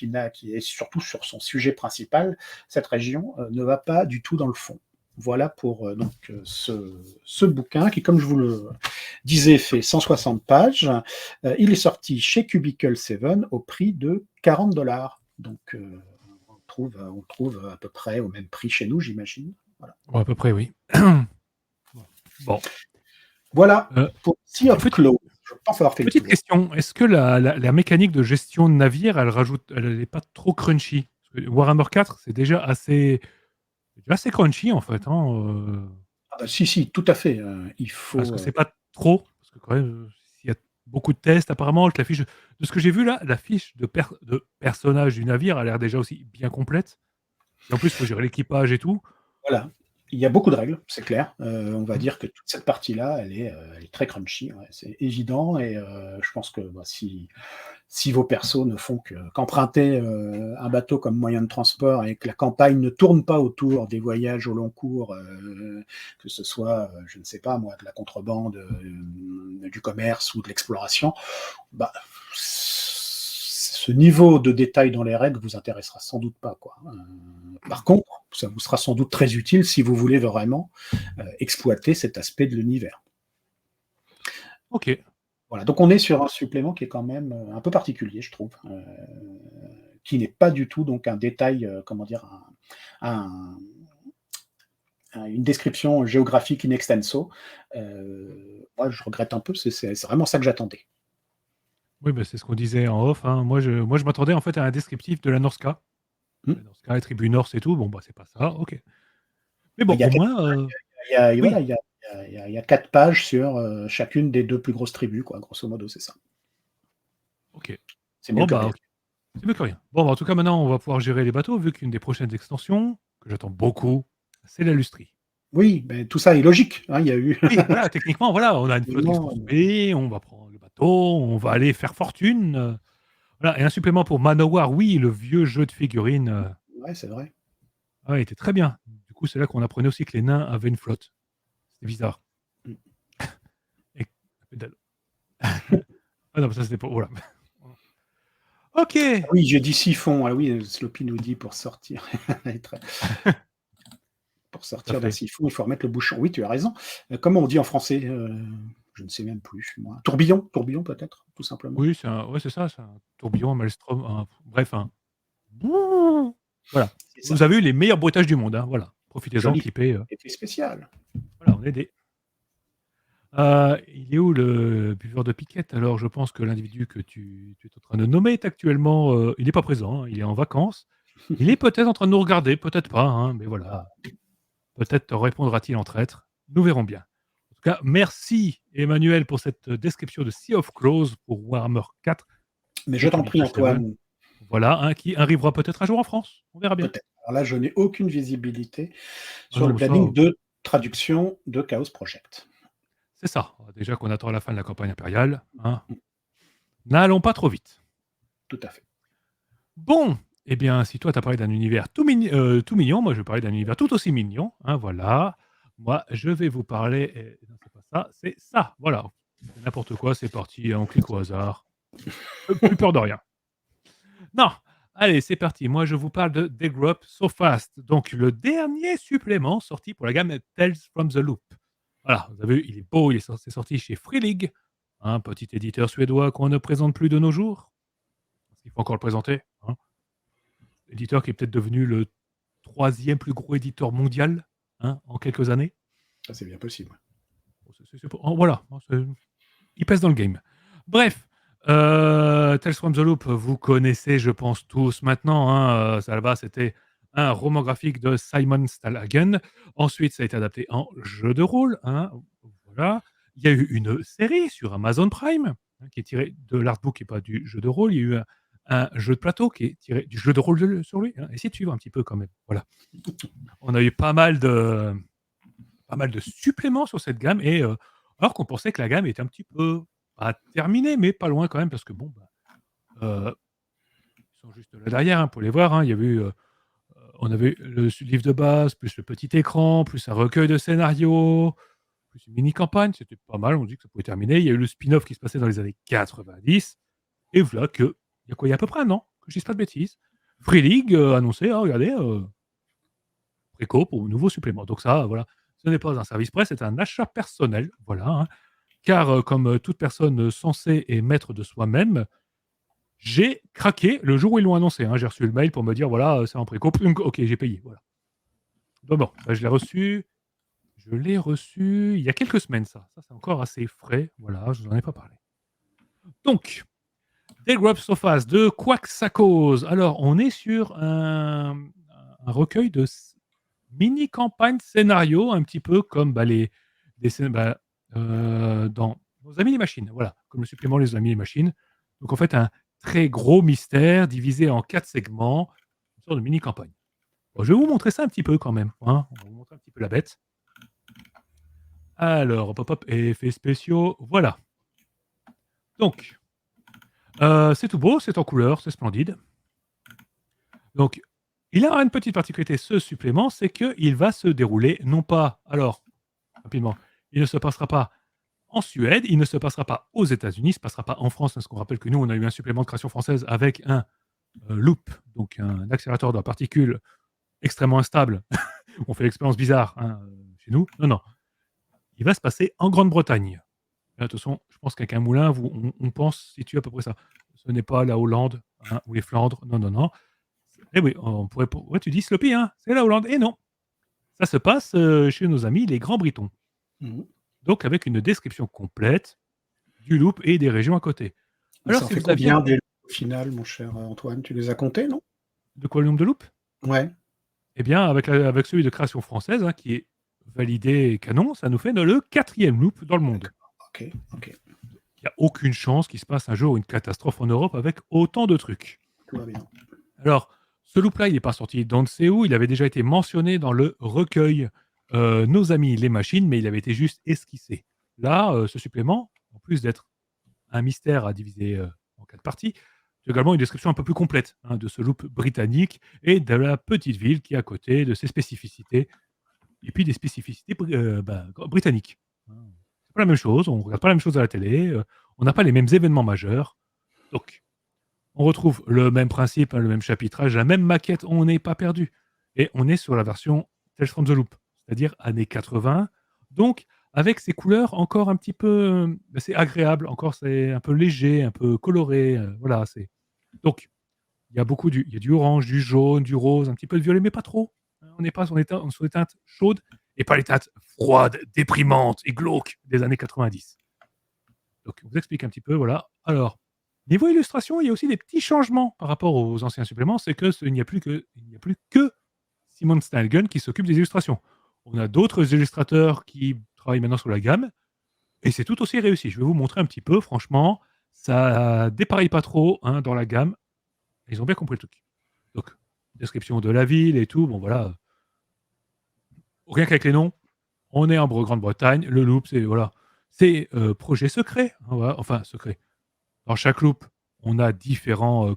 est surtout sur son sujet principal. Cette région ne va pas du tout dans le fond. Voilà pour ce bouquin qui, comme je vous le disais, fait 160 pages. Il est sorti chez Cubicle 7 au prix de $40. Donc, on le trouve à peu près au même prix chez nous, j'imagine. Voilà. À peu près, oui. Bon. Voilà pour Sea of Close. Je pense avoir fait petite question. Est-ce que la mécanique de gestion de navire, elle n'est pas trop crunchy? Parce que Warhammer 4, c'est déjà assez crunchy, en fait. Si, tout à fait. Il faut. Parce que c'est pas trop. Parce que quand même, il y a beaucoup de tests, apparemment. De ce que j'ai vu là, la fiche de personnage du navire a l'air déjà aussi bien complète. Et en plus, il faut gérer l'équipage et tout. Voilà. Il y a beaucoup de règles, c'est clair. On va dire que toute cette partie-là, elle est très crunchy. Ouais, c'est évident. Et je pense que si vos persos ne font qu'emprunter un bateau comme moyen de transport et que la campagne ne tourne pas autour des voyages au long cours, que ce soit, je ne sais pas moi, de la contrebande, du commerce ou de l'exploration, ce niveau de détail dans les règles vous intéressera sans doute pas, quoi. Par contre, ça vous sera sans doute très utile si vous voulez vraiment exploiter cet aspect de l'univers. Ok. Voilà, donc on est sur un supplément qui est quand même un peu particulier, je trouve, qui n'est pas du tout donc un détail, une description géographique in extenso. Moi, je regrette un peu, c'est vraiment ça que j'attendais. Oui, c'est ce qu'on disait en off. Moi, je m'attendais en fait à un descriptif de la Norska. La Norska, les tribus norse et tout. Bon, c'est pas ça. Ok. Mais bon, au moins. Il y a 4 pages sur chacune des 2 plus grosses tribus, quoi. Grosso modo, c'est ça. Ok. C'est mieux que rien. Okay. C'est mieux que rien. Bon, en tout cas, maintenant, on va pouvoir gérer les bateaux, vu qu'une des prochaines extensions, que j'attends beaucoup, c'est la Lustrie. Oui, tout ça est logique. Il y a eu. Oui, voilà, techniquement, voilà, on a une flotte qui se construit, on va prendre le bateau, on va aller faire fortune. Voilà, et un supplément pour Manowar, oui, le vieux jeu de figurines. Ouais, c'est vrai. Il était très bien. Du coup, c'est là qu'on apprenait aussi que les nains avaient une flotte. C'est bizarre. Et... non, ça c'était pour... Voilà. Ok. Oui, j'ai dit siphon. Ah oui, Sloppy nous dit pour sortir. Pour sortir d'un siphon, il faut remettre le bouchon. Oui, tu as raison. Comment on dit en français je ne sais même plus, moi. Tourbillon peut-être, tout simplement. Oui, c'est ça, c'est un tourbillon, un maelstrom, bref, voilà. Vous avez eu les meilleurs bruitages du monde, voilà. Profitez-en, clippez. Effet spécial. Voilà, on est des... il est où le buveur de piquette? Alors, je pense que l'individu que tu es en train de nommer est actuellement... il n'est pas présent, il est en vacances. Il est peut-être en train de nous regarder, peut-être pas, hein, mais voilà. Peut-être répondra-t-il en traître. Nous verrons bien. En tout cas, merci Emmanuel pour cette description de Sea of Crows pour Warhammer 4. Mais je t'en prie, Antoine. Voilà, hein, qui arrivera peut-être un jour en France. On verra bien. Peut-être. Alors là, je n'ai aucune visibilité sur non, le planning ça, de traduction de Chaos Project. c'est ça. Déjà qu'on attend la fin de la campagne impériale. Hein. N'allons pas trop vite. Tout à fait. Bon, eh bien, si toi, tu as parlé d'un univers tout mignon, moi, je vais parler d'un univers tout aussi mignon. Hein, voilà. Moi, je vais vous parler... Non, c'est pas ça, c'est ça. Voilà. C'est n'importe quoi, c'est parti. On clique au hasard. Plus peur de rien. Non. Allez, c'est parti. Moi, je vous parle de They Grow Up So Fast. Donc, le dernier supplément sorti pour la gamme Tales from the Loop. Voilà, vous avez vu, il est beau, c'est sorti chez Free League, un petit éditeur suédois qu'on ne présente plus de nos jours. Il faut encore le présenter. Hein. Éditeur qui est peut-être devenu le 3e plus gros éditeur mondial en quelques années. Ça, c'est bien possible. Voilà, il pèse dans le game. Bref, Tales from the Loop, vous connaissez, je pense, tous maintenant. Ça va, c'était un roman graphique de Simon Stallhagen. Ensuite, ça a été adapté en jeu de rôle. Voilà. Il y a eu une série sur Amazon Prime qui est tirée de l'artbook et pas du jeu de rôle. Il y a eu un jeu de plateau qui est tiré du jeu de rôle sur lui. Essayez de suivre un petit peu quand même. Voilà. On a eu pas mal de suppléments sur cette gamme, et alors qu'on pensait que la gamme était un petit peu pas terminée, mais pas loin quand même, parce que bon, ils sont juste là derrière pour les voir. Il y avait on avait le livre de base, plus le petit écran, plus un recueil de scénarios, plus une mini-campagne, c'était pas mal, on dit que ça pouvait terminer. Il y a eu le spin-off qui se passait dans les années 90, et voilà que, il y a à peu près un an, que je dise pas de bêtises, Free League annonçait, regardez, préco pour nouveau supplément. Donc ça, voilà, ce n'est pas un service presse, c'est un achat personnel, voilà. Car comme toute personne censée et maître de soi-même, j'ai craqué le jour où ils l'ont annoncé. J'ai reçu le mail pour me dire, voilà, c'est en préco, ok, j'ai payé, voilà. Donc bon, je l'ai reçu il y a quelques semaines, ça. Ça, c'est encore assez frais, voilà, je vous en ai pas parlé. Donc, They Grow Up So Fast, de quoi que ça cause. Alors, on est sur un recueil de mini-campagne scénario, un petit peu comme dans Nos Amis les Machines, voilà, comme le supplément Les Amis les Machines. Donc en fait, un très gros mystère divisé en 4 segments, une sorte de mini-campagne. Bon, je vais vous montrer ça un petit peu quand même. On va vous montrer un petit peu la bête. Alors, pop-up, effets spéciaux, voilà. Donc, c'est tout beau, c'est en couleur, c'est splendide. Donc, il a une petite particularité, ce supplément, c'est qu'il va se dérouler, non pas, alors, rapidement, il ne se passera pas en Suède, il ne se passera pas aux États-Unis, il ne se passera pas en France, parce qu'on rappelle que nous, on a eu un supplément de création française avec un loop, donc un accélérateur de particules extrêmement instable. On fait l'expérience bizarre chez nous. Non. Il va se passer en Grande-Bretagne. De toute façon, je pense qu'avec un moulin, on pense situer à peu près ça. Ce n'est pas la Hollande ou les Flandres. Non. Eh oui, on pourrait. Ouais, tu dis Sloppy, c'est la Hollande. Et non. Ça se passe chez nos amis, les Grands-Britons. Mmh. Donc, avec une description complète du loop et des régions à côté. Alors, ça fait combien des loops au final, mon cher Antoine? Tu les as comptés, non? De quoi, le nombre de loops? Ouais. Eh bien, avec celui de création française, qui est validé canon, ça nous fait le 4e loop dans le monde. Ok. Il n'y a aucune chance qu'il se passe un jour une catastrophe en Europe avec autant de trucs. Tout va bien. Alors, ce loop-là, il n'est pas sorti d'on ne sait où. Il avait déjà été mentionné dans le recueil Nos Amis les Machines, mais il avait été juste esquissé. Là, ce supplément, en plus d'être un mystère à diviser en 4 parties, c'est également une description un peu plus complète de ce loop britannique et de la petite ville qui est à côté, de ses spécificités, et puis des spécificités britanniques. C'est pas la même chose, on regarde pas la même chose à la télé, on n'a pas les mêmes événements majeurs. Donc, on retrouve le même principe, le même chapitrage, la même maquette, on n'est pas perdu. Et on est sur la version Tales from the Loop, c'est-à-dire années 80. Donc, avec ces couleurs encore un petit peu... c'est agréable, encore c'est un peu léger, un peu coloré. Voilà, c'est... Donc, il y a du orange, du jaune, du rose, un petit peu de violet, mais pas trop. On n'est pas sur les teintes chaudes et pas les teintes froides, déprimantes et glauques des années 90. Donc, on vous explique un petit peu, voilà. Alors, Niveau illustration, il y a aussi des petits changements par rapport aux anciens suppléments. C'est que il n'y a plus que Simon Steingen qui s'occupe des illustrations. On a d'autres illustrateurs qui travaillent maintenant sur la gamme et c'est tout aussi réussi. Je vais vous montrer un petit peu. Franchement, ça dépareille pas trop hein, dans la gamme. Ils ont bien compris le truc. Donc, description de la ville et tout. Bon, voilà. Rien qu'avec les noms, on est en Grande-Bretagne. Le loop, c'est voilà, c'est projet secret. Hein, voilà. Enfin, secret. Dans chaque loop, on a différents,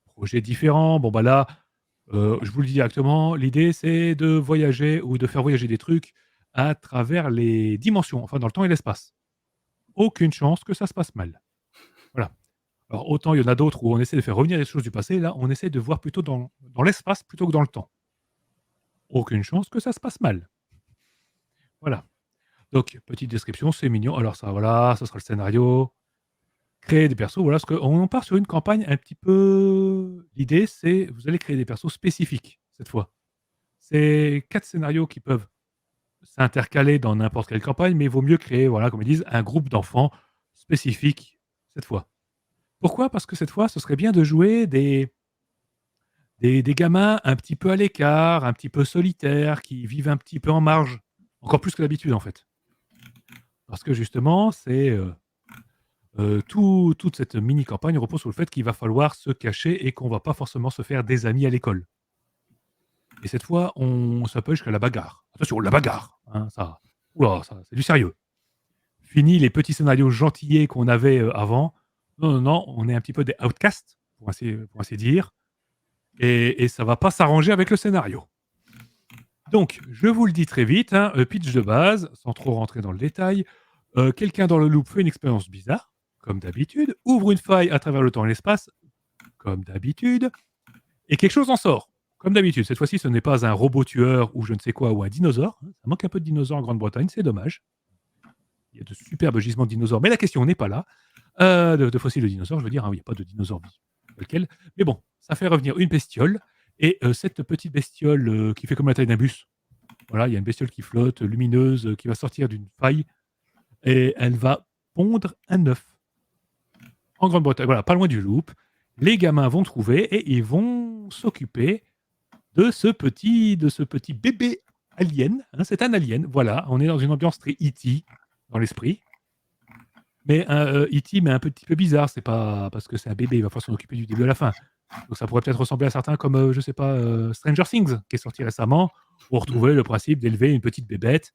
projets différents. Bon, bah là, je vous le dis directement, l'idée, c'est de voyager ou de faire voyager des trucs à travers les dimensions, enfin dans le temps et l'espace. Aucune chance que ça se passe mal. Voilà. Alors, autant il y en a d'autres où on essaie de faire revenir les choses du passé, là, on essaie de voir plutôt dans l'espace plutôt que dans le temps. Aucune chance que ça se passe mal. Voilà. Donc, petite description, c'est mignon. Alors ça, voilà, ça sera le scénario. Créer des persos, voilà, parce qu'on part sur une campagne un petit peu... L'idée, c'est vous allez créer des persos spécifiques, cette fois. C'est 4 scénarios qui peuvent s'intercaler dans n'importe quelle campagne, mais il vaut mieux créer, voilà, comme ils disent, un groupe d'enfants spécifique, cette fois. Pourquoi? Parce que cette fois, ce serait bien de jouer des gamins un petit peu à l'écart, un petit peu solitaires, qui vivent un petit peu en marge. Encore plus que d'habitude, en fait. Parce que justement, c'est... toute cette mini-campagne repose sur le fait qu'il va falloir se cacher et qu'on va pas forcément se faire des amis à l'école. Et cette fois, ça peut aller jusqu'à la bagarre. Attention, la bagarre, hein, ça, oula, ça, c'est du sérieux. Fini les petits scénarios gentillets qu'on avait avant. Non, non, non, on est un petit peu des outcasts, pour ainsi dire. Et ça va pas s'arranger avec le scénario. Donc, je vous le dis très vite, hein, pitch de base, sans trop rentrer dans le détail. Quelqu'un dans le loop fait une expérience bizarre, comme d'habitude, ouvre une faille à travers le temps et l'espace, comme d'habitude, et quelque chose en sort, comme d'habitude. Cette fois-ci, ce n'est pas un robot tueur ou je ne sais quoi, ou un dinosaure. Ça manque un peu de dinosaures en Grande-Bretagne, c'est dommage. Il y a de superbes gisements de dinosaures, mais la question n'est pas là. De fossiles de dinosaures, je veux dire, hein, il n'y a pas de dinosaures lequel. Mais bon, ça fait revenir une bestiole, et cette petite bestiole qui fait comme la taille d'un bus, voilà, il y a une bestiole qui flotte, lumineuse, qui va sortir d'une faille, et elle va pondre un œuf. En Grande-Bretagne, voilà, pas loin du loop. Les gamins vont trouver et ils vont s'occuper de ce petit bébé alien. Hein, c'est un alien, voilà. On est dans une ambiance très E.T. dans l'esprit. Mais E.T. mais un petit peu bizarre. C'est pas parce que c'est un bébé, il va falloir s'en occuper du début à la fin. Donc ça pourrait peut-être ressembler à certains comme, je sais pas, Stranger Things, qui est sorti récemment, pour retrouver le principe d'élever une petite bébête.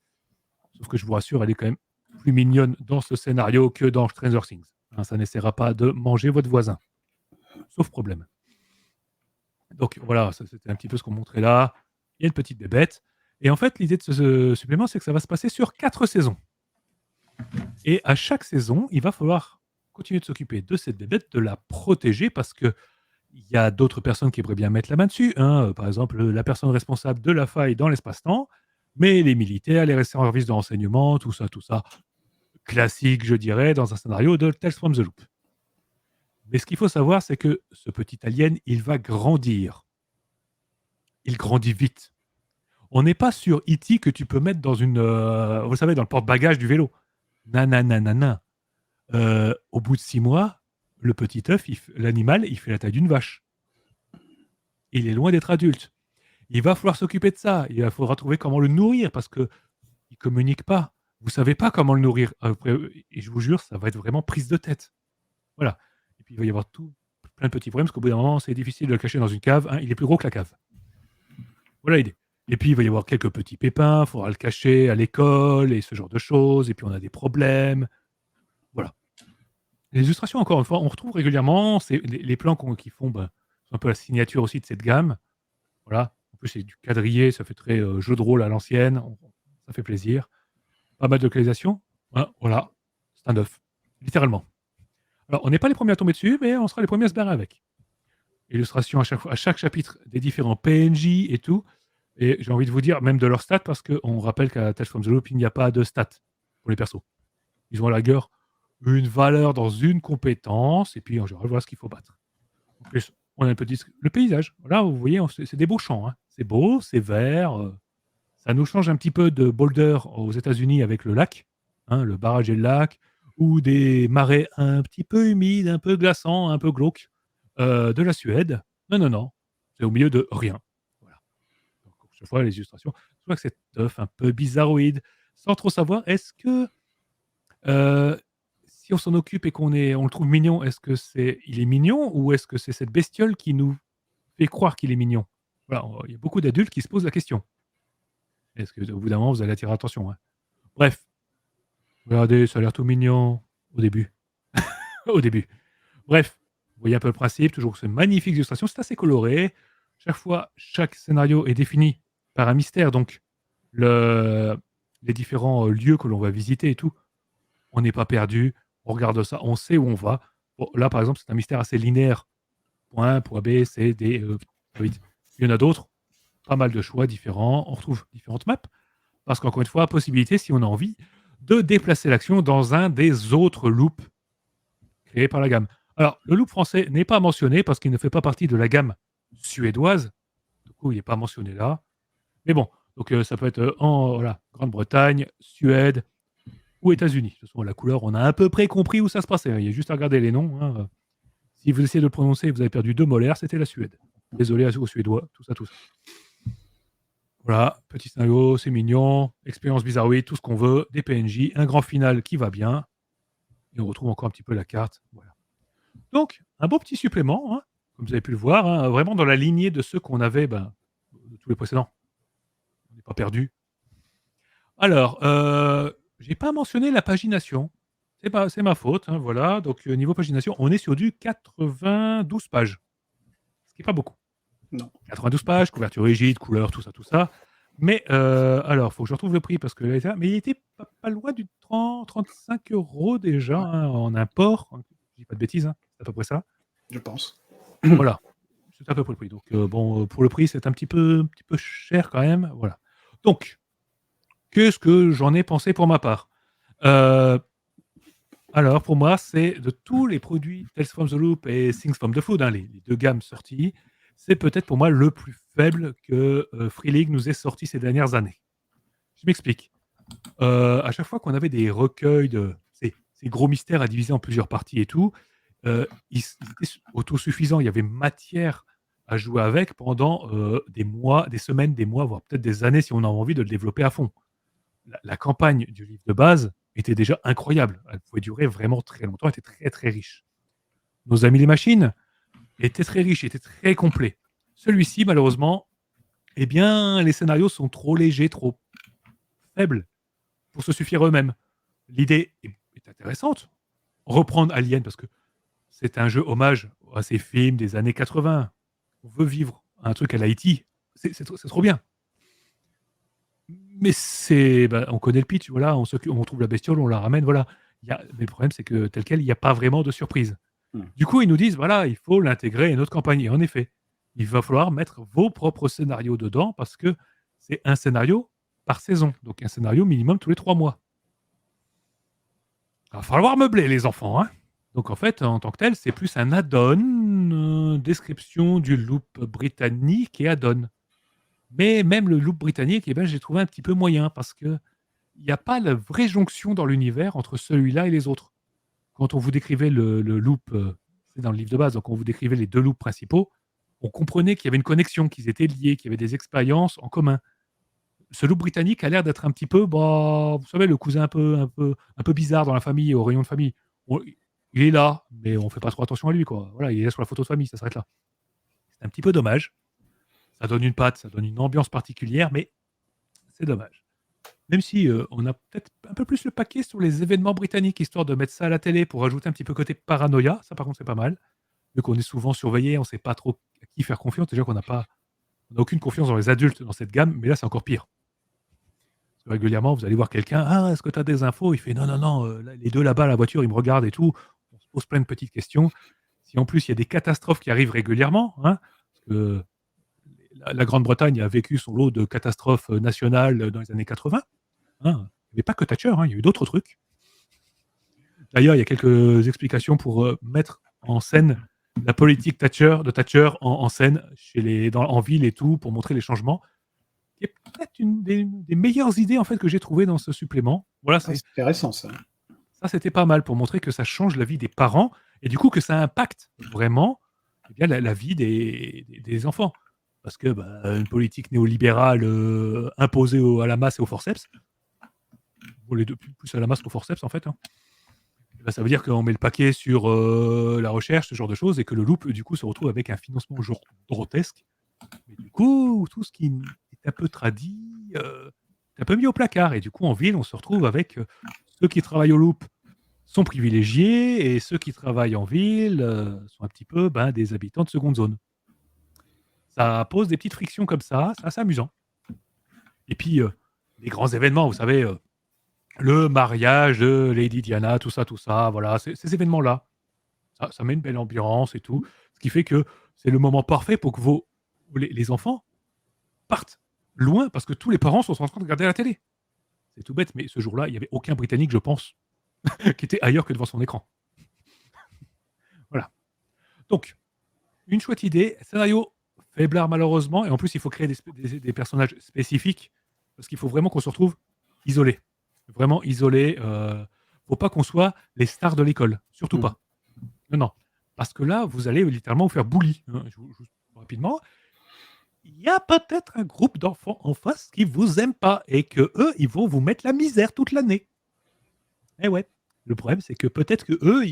Sauf que je vous rassure, elle est quand même plus mignonne dans ce scénario que dans Stranger Things. Hein, ça n'essaiera pas de manger votre voisin. Sauf problème. Donc voilà, ça, c'était un petit peu ce qu'on montrait là. Il y a une petite bébête. Et en fait, l'idée de ce supplément, c'est que ça va se passer sur 4 saisons. Et à chaque saison, il va falloir continuer de s'occuper de cette bébête, de la protéger, parce que il y a d'autres personnes qui aimeraient bien mettre la main dessus. Hein. Par exemple, la personne responsable de la faille dans l'espace-temps, mais les militaires, les services de renseignement, tout ça. Classique, je dirais, dans un scénario de Tales from the Loop. Mais ce qu'il faut savoir, c'est que ce petit alien, il va grandir. Il grandit vite. On n'est pas sur E.T. que tu peux mettre dans une... vous savez, dans le porte-bagages du vélo. Nanana. Au bout de 6 mois, le petit œuf, l'animal, il fait la taille d'une vache. Il est loin d'être adulte. Il va falloir s'occuper de ça. Il faudra trouver comment le nourrir parce qu'il ne communique pas. Vous ne savez pas comment le nourrir. Et je vous jure, ça va être vraiment prise de tête. Voilà. Et puis il va y avoir plein de petits problèmes parce qu'au bout d'un moment, c'est difficile de le cacher dans une cave. Hein. Il est plus gros que la cave. Voilà l'idée. Et puis il va y avoir quelques petits pépins. Il faudra le cacher à l'école et ce genre de choses. Et puis on a des problèmes. Voilà. Les illustrations, encore une fois, on retrouve régulièrement les plans qui font sont un peu la signature aussi de cette gamme. Voilà. En plus, c'est du quadrillé. Ça fait très jeu de rôle à l'ancienne. Ça fait plaisir. Pas mal de localisation. Voilà. C'est un œuf. Littéralement. Alors, on n'est pas les premiers à tomber dessus, mais on sera les premiers à se barrer avec. Illustration à chaque chapitre des différents PNJ et tout. Et j'ai envie de vous dire, même de leurs stats, parce qu'on rappelle qu'à Tales from the Loop, il n'y a pas de stats pour les persos. Ils ont à la rigueur une valeur dans une compétence, et puis en général, voilà ce qu'il faut battre. En plus, on a un petit... Le paysage, là, vous voyez, c'est des beaux champs. Hein. C'est beau, c'est vert. Ça nous change un petit peu de Boulder aux États-Unis avec le lac, hein, le barrage et le lac, ou des marais un petit peu humides, un peu glaçants, un peu glauques de la Suède. Non, non, non. C'est au milieu de rien. Voilà. Donc, je vois les illustrations. Je vois que cet œuf un peu bizarroïde, sans trop savoir, est-ce que si on s'en occupe et on le trouve mignon, est-ce que il est mignon ou est-ce que c'est cette bestiole qui nous fait croire qu'il est mignon? Voilà, il y a beaucoup d'adultes qui se posent la question. Est-ce que, au bout d'un moment, vous allez attirer l'attention, hein? Bref, regardez, ça a l'air tout mignon au début. Au début. Bref, vous voyez un peu le principe, toujours ces magnifiques illustrations, c'est assez coloré. Chaque fois, chaque scénario est défini par un mystère, donc les différents lieux que l'on va visiter et tout, on n'est pas perdu, on regarde ça, on sait où on va. Bon, là, par exemple, c'est un mystère assez linéaire. Point A, point B, C, D, E, oui. Il y en a d'autres, pas mal de choix différents, on retrouve différentes maps, parce qu'encore une fois, possibilité, si on a envie, de déplacer l'action dans un des autres loops créés par la gamme. Alors, le loop français n'est pas mentionné parce qu'il ne fait pas partie de la gamme suédoise. Du coup, il n'est pas mentionné là. Mais bon, donc ça peut être en Grande-Bretagne, Suède ou États-Unis. De toute façon, la couleur, on a à peu près compris où ça se passait. Il y a juste à regarder les noms, hein. Si vous essayez de le prononcer et vous avez perdu 2 molaires, c'était la Suède. Désolé aux Suédois, tout ça, tout ça. Voilà, petit scénario, c'est mignon, expérience bizarroïde, tout ce qu'on veut, des PNJ, un grand final qui va bien. Et on retrouve encore un petit peu la carte. Voilà. Donc, un beau petit supplément, hein, comme vous avez pu le voir, hein, vraiment dans la lignée de ceux qu'on avait de tous les précédents. On n'est pas perdu. Alors, j'ai pas mentionné la pagination. C'est ma faute, hein, voilà. Donc, niveau pagination, on est sur du 92 pages. Ce qui n'est pas beaucoup. Non. 92 pages, couverture rigide, couleur, tout ça, tout ça. Mais, alors, il faut que je retrouve le prix parce que mais il était pas loin du 30-35 € déjà, Ouais. hein, en import. Je dis pas de bêtises, hein, c'est à peu près ça. Je pense. Voilà, c'est à peu près le prix. Donc, bon, pour le prix, c'est un petit peu cher quand même. Voilà. Donc, qu'est-ce que j'en ai pensé pour ma part? Alors, pour moi, c'est de tous les produits Tales from the Loop et Things from the Flood, hein, les 2 gammes sorties, c'est peut-être pour moi le plus faible que Free League nous ait sorti ces dernières années. Je m'explique. À chaque fois qu'on avait des recueils de ces gros mystères à diviser en plusieurs parties et tout, ils étaient autosuffisants. Il y avait matière à jouer avec pendant des mois, des semaines, des mois, voire peut-être des années si on a envie de le développer à fond. La campagne du livre de base était déjà incroyable. Elle pouvait durer vraiment très longtemps, elle était très très riche. Nos amis les machines étaient très riches, étaient très complets. Celui-ci, malheureusement, eh bien, les scénarios sont trop légers, trop faibles pour se suffire eux-mêmes. L'idée est intéressante. Reprendre Alien, parce que c'est un jeu hommage à ces films des années 80. On veut vivre un truc à l'Haïti. C'est trop bien. Mais on connaît le pitch, voilà, on trouve la bestiole, on la ramène, voilà. Mais le problème, c'est que tel quel, il n'y a pas vraiment de surprise. Du coup, ils nous disent, voilà, il faut l'intégrer à une autre campagne. Et en effet, il va falloir mettre vos propres scénarios dedans parce que c'est un scénario par saison. Donc un scénario minimum tous les 3 mois. Il va falloir meubler les enfants, hein. Donc en fait, en tant que tel, c'est plus un add-on, description du loop britannique et add-on. Mais même le loop britannique, eh ben, j'ai trouvé un petit peu moyen parce qu'il n'y a pas la vraie jonction dans l'univers entre celui-là et les autres. Quand on vous décrivait le loop, c'est dans le livre de base, donc on vous décrivait les 2 loops principaux, on comprenait qu'il y avait une connexion, qu'ils étaient liés, qu'il y avait des expériences en commun. Ce loop britannique a l'air d'être un petit peu, vous savez, le cousin un peu bizarre dans la famille, au rayon de famille. Il est là, mais on fait pas trop attention à lui, quoi. Voilà, il est là sur la photo de famille, ça s'arrête là. C'est un petit peu dommage. Ça donne une patte, ça donne une ambiance particulière, mais c'est dommage. Même si on a peut-être un peu plus le paquet sur les événements britanniques, histoire de mettre ça à la télé pour ajouter un petit peu côté paranoïa. Ça, par contre, c'est pas mal. Vu qu'on est souvent surveillé, on ne sait pas trop à qui faire confiance. Déjà qu'on n'a aucune confiance dans les adultes dans cette gamme, mais là, c'est encore pire. Parce que régulièrement, vous allez voir quelqu'un, ah, est-ce que tu as des infos? Il fait, non, non, non, les 2 là-bas, la voiture, ils me regardent et tout. On se pose plein de petites questions. Si en plus, il y a des catastrophes qui arrivent régulièrement, hein, parce que la Grande-Bretagne a vécu son lot de catastrophes nationales dans les années 80. Hein. Il n'y avait pas que Thatcher, hein, il y a eu d'autres trucs. D'ailleurs, il y a quelques explications pour mettre en scène la politique de Thatcher en scène en ville et tout, pour montrer les changements. C'est peut-être une des meilleures idées en fait que j'ai trouvées dans ce supplément. Voilà, C'est intéressant ça. Ça, c'était pas mal pour montrer que ça change la vie des parents et du coup que ça impacte vraiment la vie des enfants. Parce que une politique néolibérale imposée à la masse et au forceps, les deux, plus à la masse qu'au forceps en fait, hein. Ça veut dire qu'on met le paquet sur la recherche, ce genre de choses, et que le loop, du coup, se retrouve avec un financement grotesque. Mais du coup, tout ce qui est un peu tradit, est un peu mis au placard. Et du coup, en ville, on se retrouve avec ceux qui travaillent au loop sont privilégiés, et ceux qui travaillent en ville sont un petit peu des habitants de seconde zone. Ça pose des petites frictions comme ça, c'est assez amusant. Et puis, les grands événements, vous savez, le mariage de Lady Diana, tout ça, voilà, ces événements-là, ça met une belle ambiance et tout. Ce qui fait que c'est le moment parfait pour que les enfants partent loin, parce que tous les parents sont en train de regarder la télé. C'est tout bête, mais ce jour-là, il n'y avait aucun Britannique, je pense, qui était ailleurs que devant son écran. Voilà. Donc, une chouette idée, scénario faiblard malheureusement, et en plus il faut créer des personnages spécifiques, parce qu'il faut vraiment qu'on se retrouve isolés. Vraiment isolés. Faut pas qu'on soit les stars de l'école, surtout pas. Non. Parce que là, vous allez littéralement vous faire bully. Je vous rapidement. Il y a peut-être un groupe d'enfants en face qui vous aime pas et que eux, ils vont vous mettre la misère toute l'année. Eh ouais. Le problème, c'est que peut-être que eux,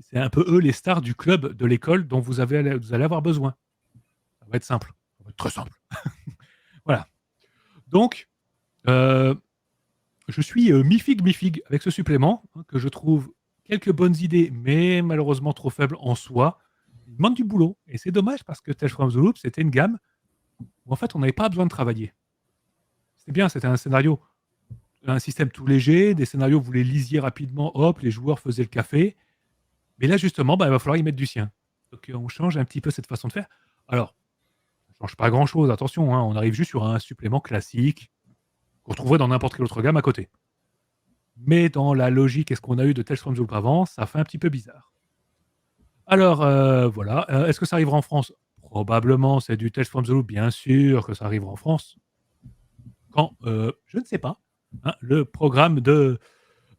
c'est un peu eux les stars du club de l'école dont vous allez avoir besoin. Ça va être simple. Ça va être très simple. Voilà. Donc, je suis mi-figue avec ce supplément, que je trouve quelques bonnes idées, mais malheureusement trop faibles en soi. Il demande du boulot. Et c'est dommage parce que Tales from the Loop, c'était une gamme où en fait on n'avait pas besoin de travailler. C'était bien, c'était un scénario, un système tout léger, des scénarios vous les lisiez rapidement, hop, les joueurs faisaient le café. Mais là justement, il va falloir y mettre du sien. Donc on change un petit peu cette façon de faire. Alors, ça ne change pas grand-chose, attention, hein, on arrive juste sur un supplément classique qu'on retrouverait dans n'importe quelle autre gamme à côté. Mais dans la logique et ce qu'on a eu de Tales from the Loop avant, ça fait un petit peu bizarre. Alors, voilà. Est-ce que ça arrivera en France? Probablement, c'est du Tales from the Loop, bien sûr que ça arrivera en France. Quand? Je ne sais pas. Hein, le programme de...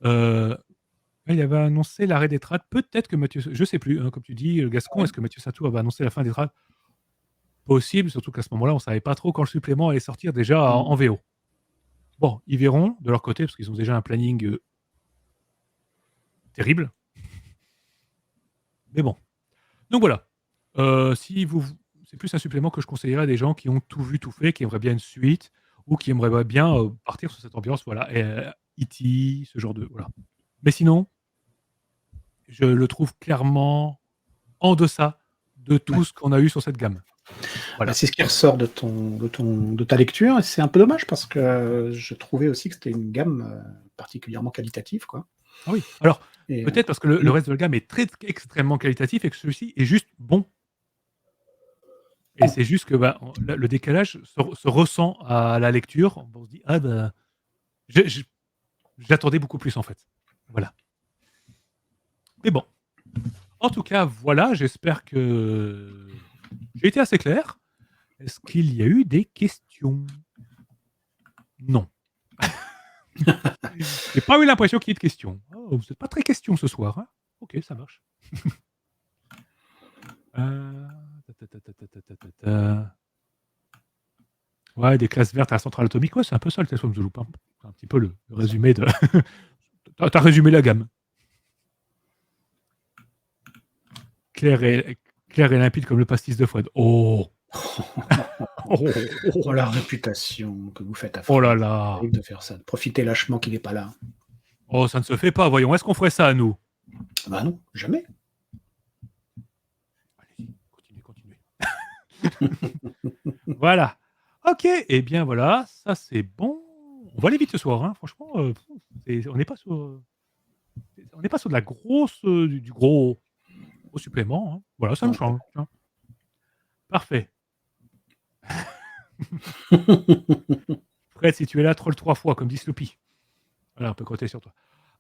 il avait annoncé l'arrêt des trades. Peut-être que Mathieu... Je ne sais plus, hein, comme tu dis, Gascon, est-ce que Mathieu Satou avait annoncé la fin des trades? Possible, surtout qu'à ce moment-là, on ne savait pas trop quand le supplément allait sortir déjà en VO. Bon, ils verront de leur côté, parce qu'ils ont déjà un planning terrible. Mais bon. Donc voilà. C'est plus un supplément que je conseillerais à des gens qui ont tout vu, tout fait, qui aimeraient bien une suite, ou qui aimeraient bien partir sur cette ambiance, voilà, E.T., ce genre de... Voilà. Mais sinon, je le trouve clairement en deçà de tout ce qu'on a eu sur cette gamme. Voilà. C'est ce qui ressort de ta lecture, et c'est un peu dommage parce que je trouvais aussi que c'était une gamme particulièrement qualitative, quoi. Ah oui. Alors, peut-être parce que le reste de la gamme est extrêmement qualitatif et que celui-ci est juste bon. Et c'est juste que le décalage se ressent à la lecture. On se dit, j'attendais beaucoup plus en fait. Voilà. Mais bon. En tout cas, voilà, j'espère que j'ai été assez clair. Est-ce qu'il y a eu des questions? Non. J'ai pas eu l'impression qu'il y ait de questions. Oh, vous n'êtes pas très question ce soir. Hein, ok, ça marche. Ouais, des classes vertes à la centrale atomique. Ouais, c'est un peu ça le Tales from the Loop. Hein. C'est un petit peu le résumé de... T'as résumé la gamme. Clair et limpide comme le pastis de Fred. Oh. Oh, la réputation que vous faites à Fred. Oh là là. De faire ça, de profiter lâchement qu'il n'est pas là. Oh, ça ne se fait pas, voyons. Est-ce qu'on ferait ça à nous? Bah non, jamais. Allez-y, continuez. Voilà. Ok, et bien voilà, ça c'est bon. On va aller vite ce soir, hein. Franchement, on n'est pas sur de la grosse, du gros supplément. Hein. Voilà, ça me change. Hein. Parfait. Fred, si tu es là, troll 3 fois, comme dit Sloopy. Voilà, on peut compter sur toi.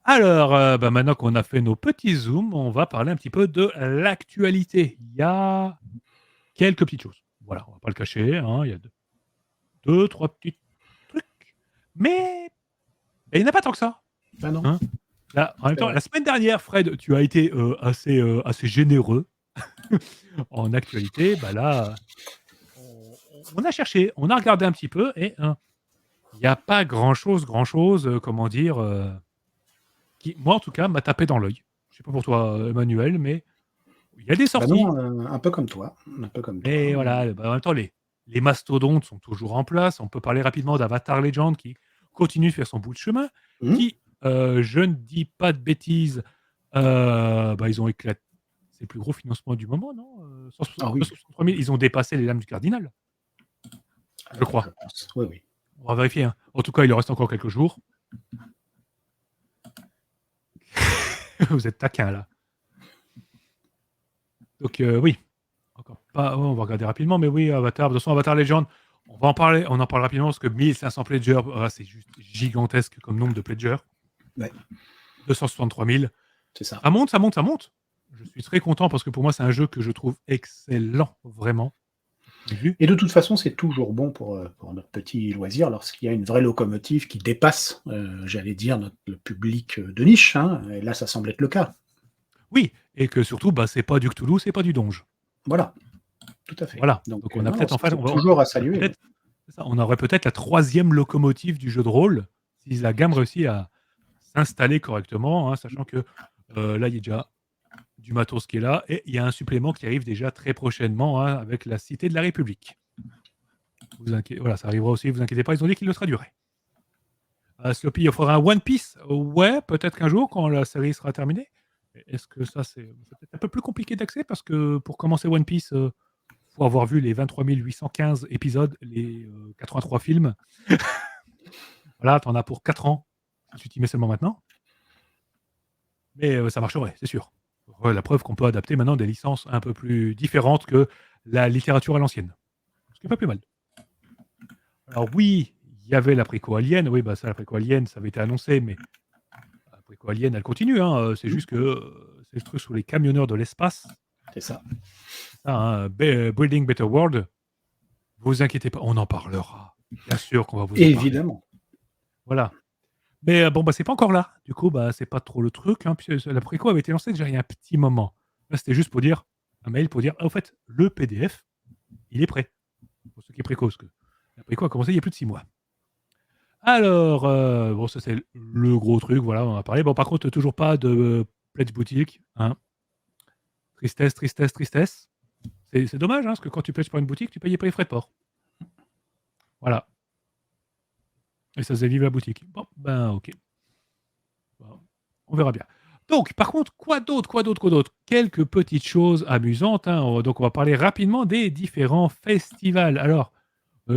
Alors, maintenant qu'on a fait nos petits zooms, on va parler un petit peu de l'actualité. Il y a quelques petites choses. Voilà, on va pas le cacher. Hein. Il y a deux, trois petits trucs. Mais il n'y en a pas tant que ça. Ah non. Hein. Là, en même C'est temps, vrai. la semaine dernière, Fred, tu as été assez généreux en actualité. Bah là, on a cherché, on a regardé un petit peu et il n'y a pas grand-chose, comment dire, qui, moi en tout cas, m'a tapé dans l'œil. Je sais pas pour toi, Emmanuel, mais il y a des Bah sorties. non, un peu comme toi, un peu comme toi. Mais voilà, bah, en même temps, les mastodontes sont toujours en place. On peut parler rapidement d'Avatar Legend qui continue de faire son bout de chemin, Mmh. qui, je ne dis pas de bêtises, bah, ils ont éclaté. C'est le plus gros financement du moment, non? 160 Ah oui, 263 000, ils ont dépassé les lames du cardinal, je je crois. pense. Oui, oui. On va vérifier, hein. En tout cas, il leur reste encore quelques jours. Vous êtes taquins, là. Donc oui, encore pas on va regarder rapidement, mais oui, Avatar, de toute façon, Avatar Legend, on en parle rapidement parce que 1500 pledgers, c'est juste gigantesque comme nombre de pledgers. Ouais, 263 000. c'est ça. Ça monte, ça monte, ça monte. Je suis très content parce que pour moi, c'est un jeu que je trouve excellent, vraiment. Vu. Et de toute façon, c'est toujours bon pour notre petit loisir lorsqu'il y a une vraie locomotive qui dépasse, j'allais dire, le public de niche. Hein, et là, ça semble être le cas. Oui, et que surtout, bah, c'est pas du Cthulhu, c'est pas du Donge. Voilà, tout à fait. Voilà. Donc, Donc on a non, non, peut-être en ça, fait, c'est toujours à saluer. Oui. on aurait peut-être la troisième locomotive du jeu de rôle si la gamme réussit à s'installer correctement, hein, sachant que là, il y a déjà du matos qui est là et il y a un supplément qui arrive déjà très prochainement, hein, avec la Cité de la République. Voilà, ça arrivera aussi, vous inquiétez pas, ils ont dit qu'ils le traduiraient. Sloppy, il faudra un One Piece. Ouais, peut-être qu'un jour, quand la série sera terminée. Est-ce que ça, c'est peut-être un peu plus compliqué d'accès parce que pour commencer One Piece, faut avoir vu les 23 815 épisodes, les 83 films. Voilà, t'en as pour 4 ans si tu t'y mets seulement maintenant. Mais ça marcherait, c'est sûr. La preuve qu'on peut adapter maintenant des licences un peu plus différentes que la littérature à l'ancienne. Ce qui est pas plus mal. Alors oui, il y avait la préco Alien. Oui, bah ça, la préco Alien, ça avait été annoncé, mais la préco Alien, elle continue. Hein. C'est juste que c'est le truc sur les camionneurs de l'espace. C'est ça. C'est ça, hein, Building Better World. Vous inquiétez pas, on en parlera. Bien sûr qu'on va vous en parler. Évidemment. Voilà. Mais bon, bah, c'est pas encore là. Du coup, bah, c'est pas trop le truc. Hein, puis, la préco avait été lancée déjà il y a un petit moment. Là, c'était juste pour dire un mail pour dire, au fait, le PDF, il est prêt. Pour ceux qui est précoce. Que la préco a commencé il y a plus de 6 mois. Alors, bon, ça c'est le gros truc, voilà, on en a parlé. Bon, par contre, toujours pas de Pledge Boutique. Hein. Tristesse, tristesse, tristesse. C'est dommage, hein, parce que quand tu pledges pour une boutique, tu payes pas les frais de port. Voilà. Et ça faisait vivre la boutique. Bon, ben ok. Bon, on verra bien. Donc, par contre, quoi d'autre? Quelques petites choses amusantes. Hein. Donc, on va parler rapidement des différents festivals. Alors,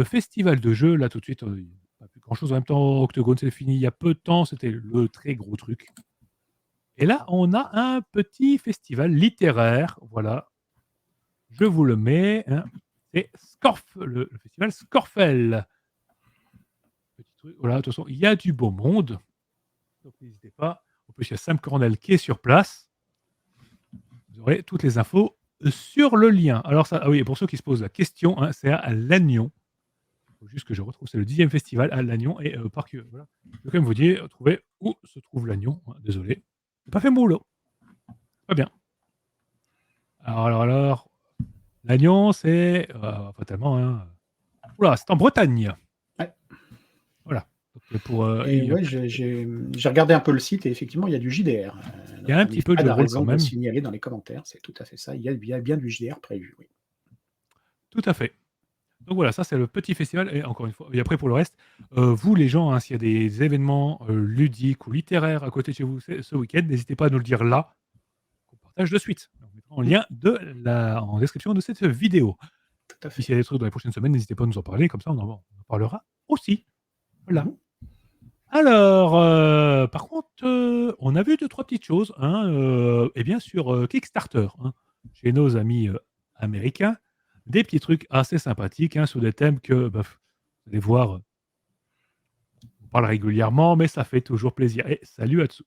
festival de jeux, là tout de suite, il n'y a pas plus grand-chose. En même temps, Octogone, c'est fini il y a peu de temps. C'était le très gros truc. Et là, on a un petit festival littéraire. Voilà. Je vous le mets. Hein. C'est le festival Scorfel. Petit truc. Voilà, de toute façon, il y a du beau monde. Donc, n'hésitez pas. En plus, il y a Sam Cornell qui est sur place. Vous aurez toutes les infos sur le lien. Alors, ça, ah oui, et pour ceux qui se posent la question, hein, c'est à Lannion. Il faut juste que je retrouve. C'est le 10e festival à Lannion. Et voilà. Je vais quand même vous dire, trouver où se trouve Lannion. Désolé. J'ai pas fait mon boulot. Pas bien. Alors. Lannion, c'est. Fatalement. Hein. Oula, c'est en Bretagne. Ouais. Voilà. Donc, Et ouais, j'ai regardé un peu le site et effectivement, il y a du JDR. Il y a un petit peu de jeu de rôle quand même. Signaler dans les commentaires, c'est tout à fait ça. Il y a bien du JDR prévu, oui. Tout à fait. Donc voilà, ça c'est le petit festival. Et encore une fois, et après pour le reste, vous les gens, hein, s'il y a des événements ludiques ou littéraires à côté de chez vous ce week-end, n'hésitez pas à nous le dire là, qu'on partage de suite. On mettra en lien en description de cette vidéo. Tout à fait. S'il y a des trucs dans les prochaines semaines, n'hésitez pas à nous en parler, comme ça on en parlera aussi. Voilà. Alors, par contre, on a vu 2-3 petites choses, hein, et bien sur Kickstarter, hein, chez nos amis américains, des petits trucs assez sympathiques, hein, sur des thèmes que, vous allez voir, on parle régulièrement, mais ça fait toujours plaisir. Et salut à tous.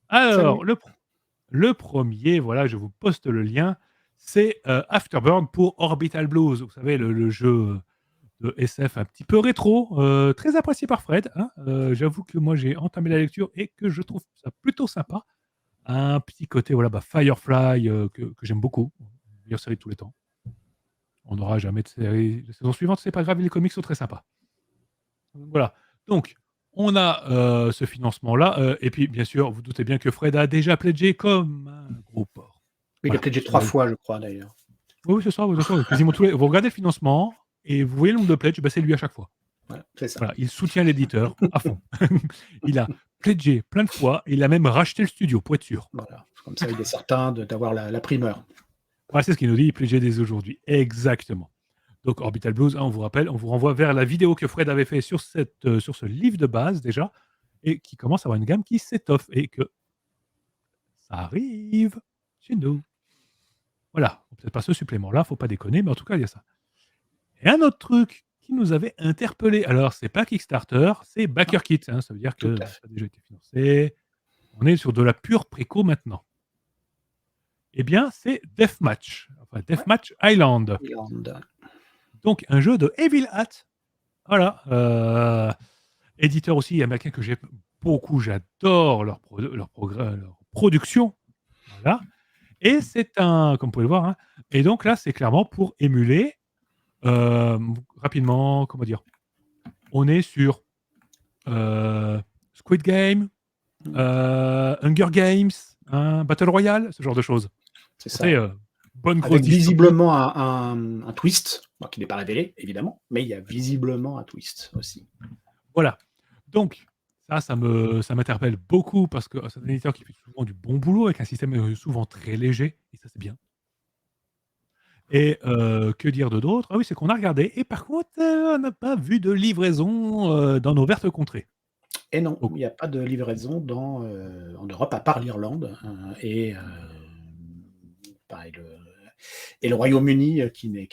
Alors, le premier, voilà, je vous poste le lien, c'est Afterburn pour Orbital Blues. Vous savez, le jeu de SF un petit peu rétro, très apprécié par Fred, hein. J'avoue que moi j'ai entamé la lecture et que je trouve ça plutôt sympa. Un petit côté voilà, Firefly, que j'aime beaucoup, meilleure série de tous les temps. On n'aura jamais de série de saison suivante, c'est pas grave, les comics sont très sympas. Voilà, donc on a, ce financement-là, et puis bien sûr, vous doutez bien que Fred a déjà pledgé comme un gros porc. Il a Voilà. pledgé 3 fois, je crois, d'ailleurs. Oui, c'est ça, quasiment tous les vous regardez le financement et vous voyez le nombre de pledges, c'est lui à chaque fois. Voilà, c'est ça. Voilà, il soutient l'éditeur à fond. Il a pledgé plein de fois et il a même racheté le studio pour être sûr. Voilà. Comme ça, il est certain d'avoir la primeur. Voilà, c'est ce qu'il nous dit, il pledgeait dès aujourd'hui. Exactement. Donc Orbital Blues, hein, on vous rappelle, on vous renvoie vers la vidéo que Fred avait fait sur ce livre de base déjà, et qui commence à avoir une gamme qui s'étoffe et que ça arrive chez nous. Voilà, peut-être pas ce supplément-là, faut pas déconner, mais en tout cas, il y a ça. Et un autre truc qui nous avait interpellé, alors c'est pas Kickstarter, c'est Backer Kit, hein, ça veut dire que Tout à ça fait. a déjà été financé. On est sur de la pure préco maintenant. Eh bien, c'est Deathmatch, enfin Deathmatch Island. Island. Donc un jeu de Evil Hat. Voilà, éditeur aussi américain que j'aime beaucoup, j'adore leur production. Voilà. Et c'est un, comme vous pouvez le voir, hein, et donc là, c'est clairement pour émuler rapidement, comment dire, on est sur Squid Game, Hunger Games, Battle Royale, ce genre de choses. C'est Vous ça. savez, bonne grosse Avec dystopie. visiblement un twist, bon, qui n'est pas révélé, évidemment, mais il y a visiblement un twist aussi. Voilà. Donc, ça m'interpelle beaucoup parce que c'est un éditeur qui fait souvent du bon boulot avec un système souvent très léger, et ça, c'est bien. Et que dire de d'autre? Ah oui, c'est qu'on a regardé et par contre, on n'a pas vu de livraison dans nos vertes contrées. Et non, Donc il n'y a pas de livraison en Europe, à part l'Irlande, et pareil, le Royaume-Uni, qui n'est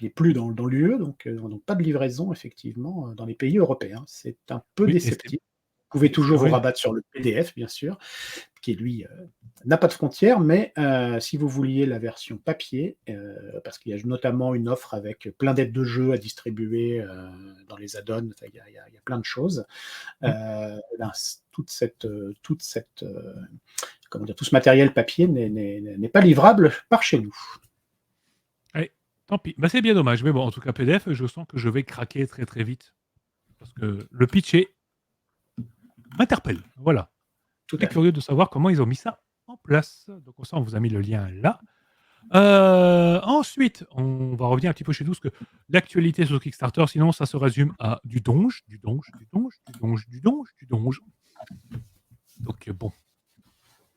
plus dans l'UE, donc pas de livraison, effectivement, dans les pays européens. C'est un peu oui, et c'est déceptif. Vous pouvez toujours vous oui, rabattre sur le PDF, bien sûr, qui lui n'a pas de frontières, mais si vous vouliez la version papier, parce qu'il y a notamment une offre avec plein d'aides de jeu à distribuer dans les add-ons, il y a plein de choses. Ben, tout ce matériel papier n'est pas livrable par chez nous. allez, tant pis. Bah, c'est bien dommage, mais bon, en tout cas PDF, je sens que je vais craquer très, très vite parce que le pitch m'interpelle. Voilà. Tout Très à fait. curieux de savoir comment ils ont mis ça en place. Donc ça, on vous a mis le lien là. Ensuite, on va revenir un petit peu chez nous, parce que l'actualité sur Kickstarter, sinon ça se résume à du donge. Donc bon,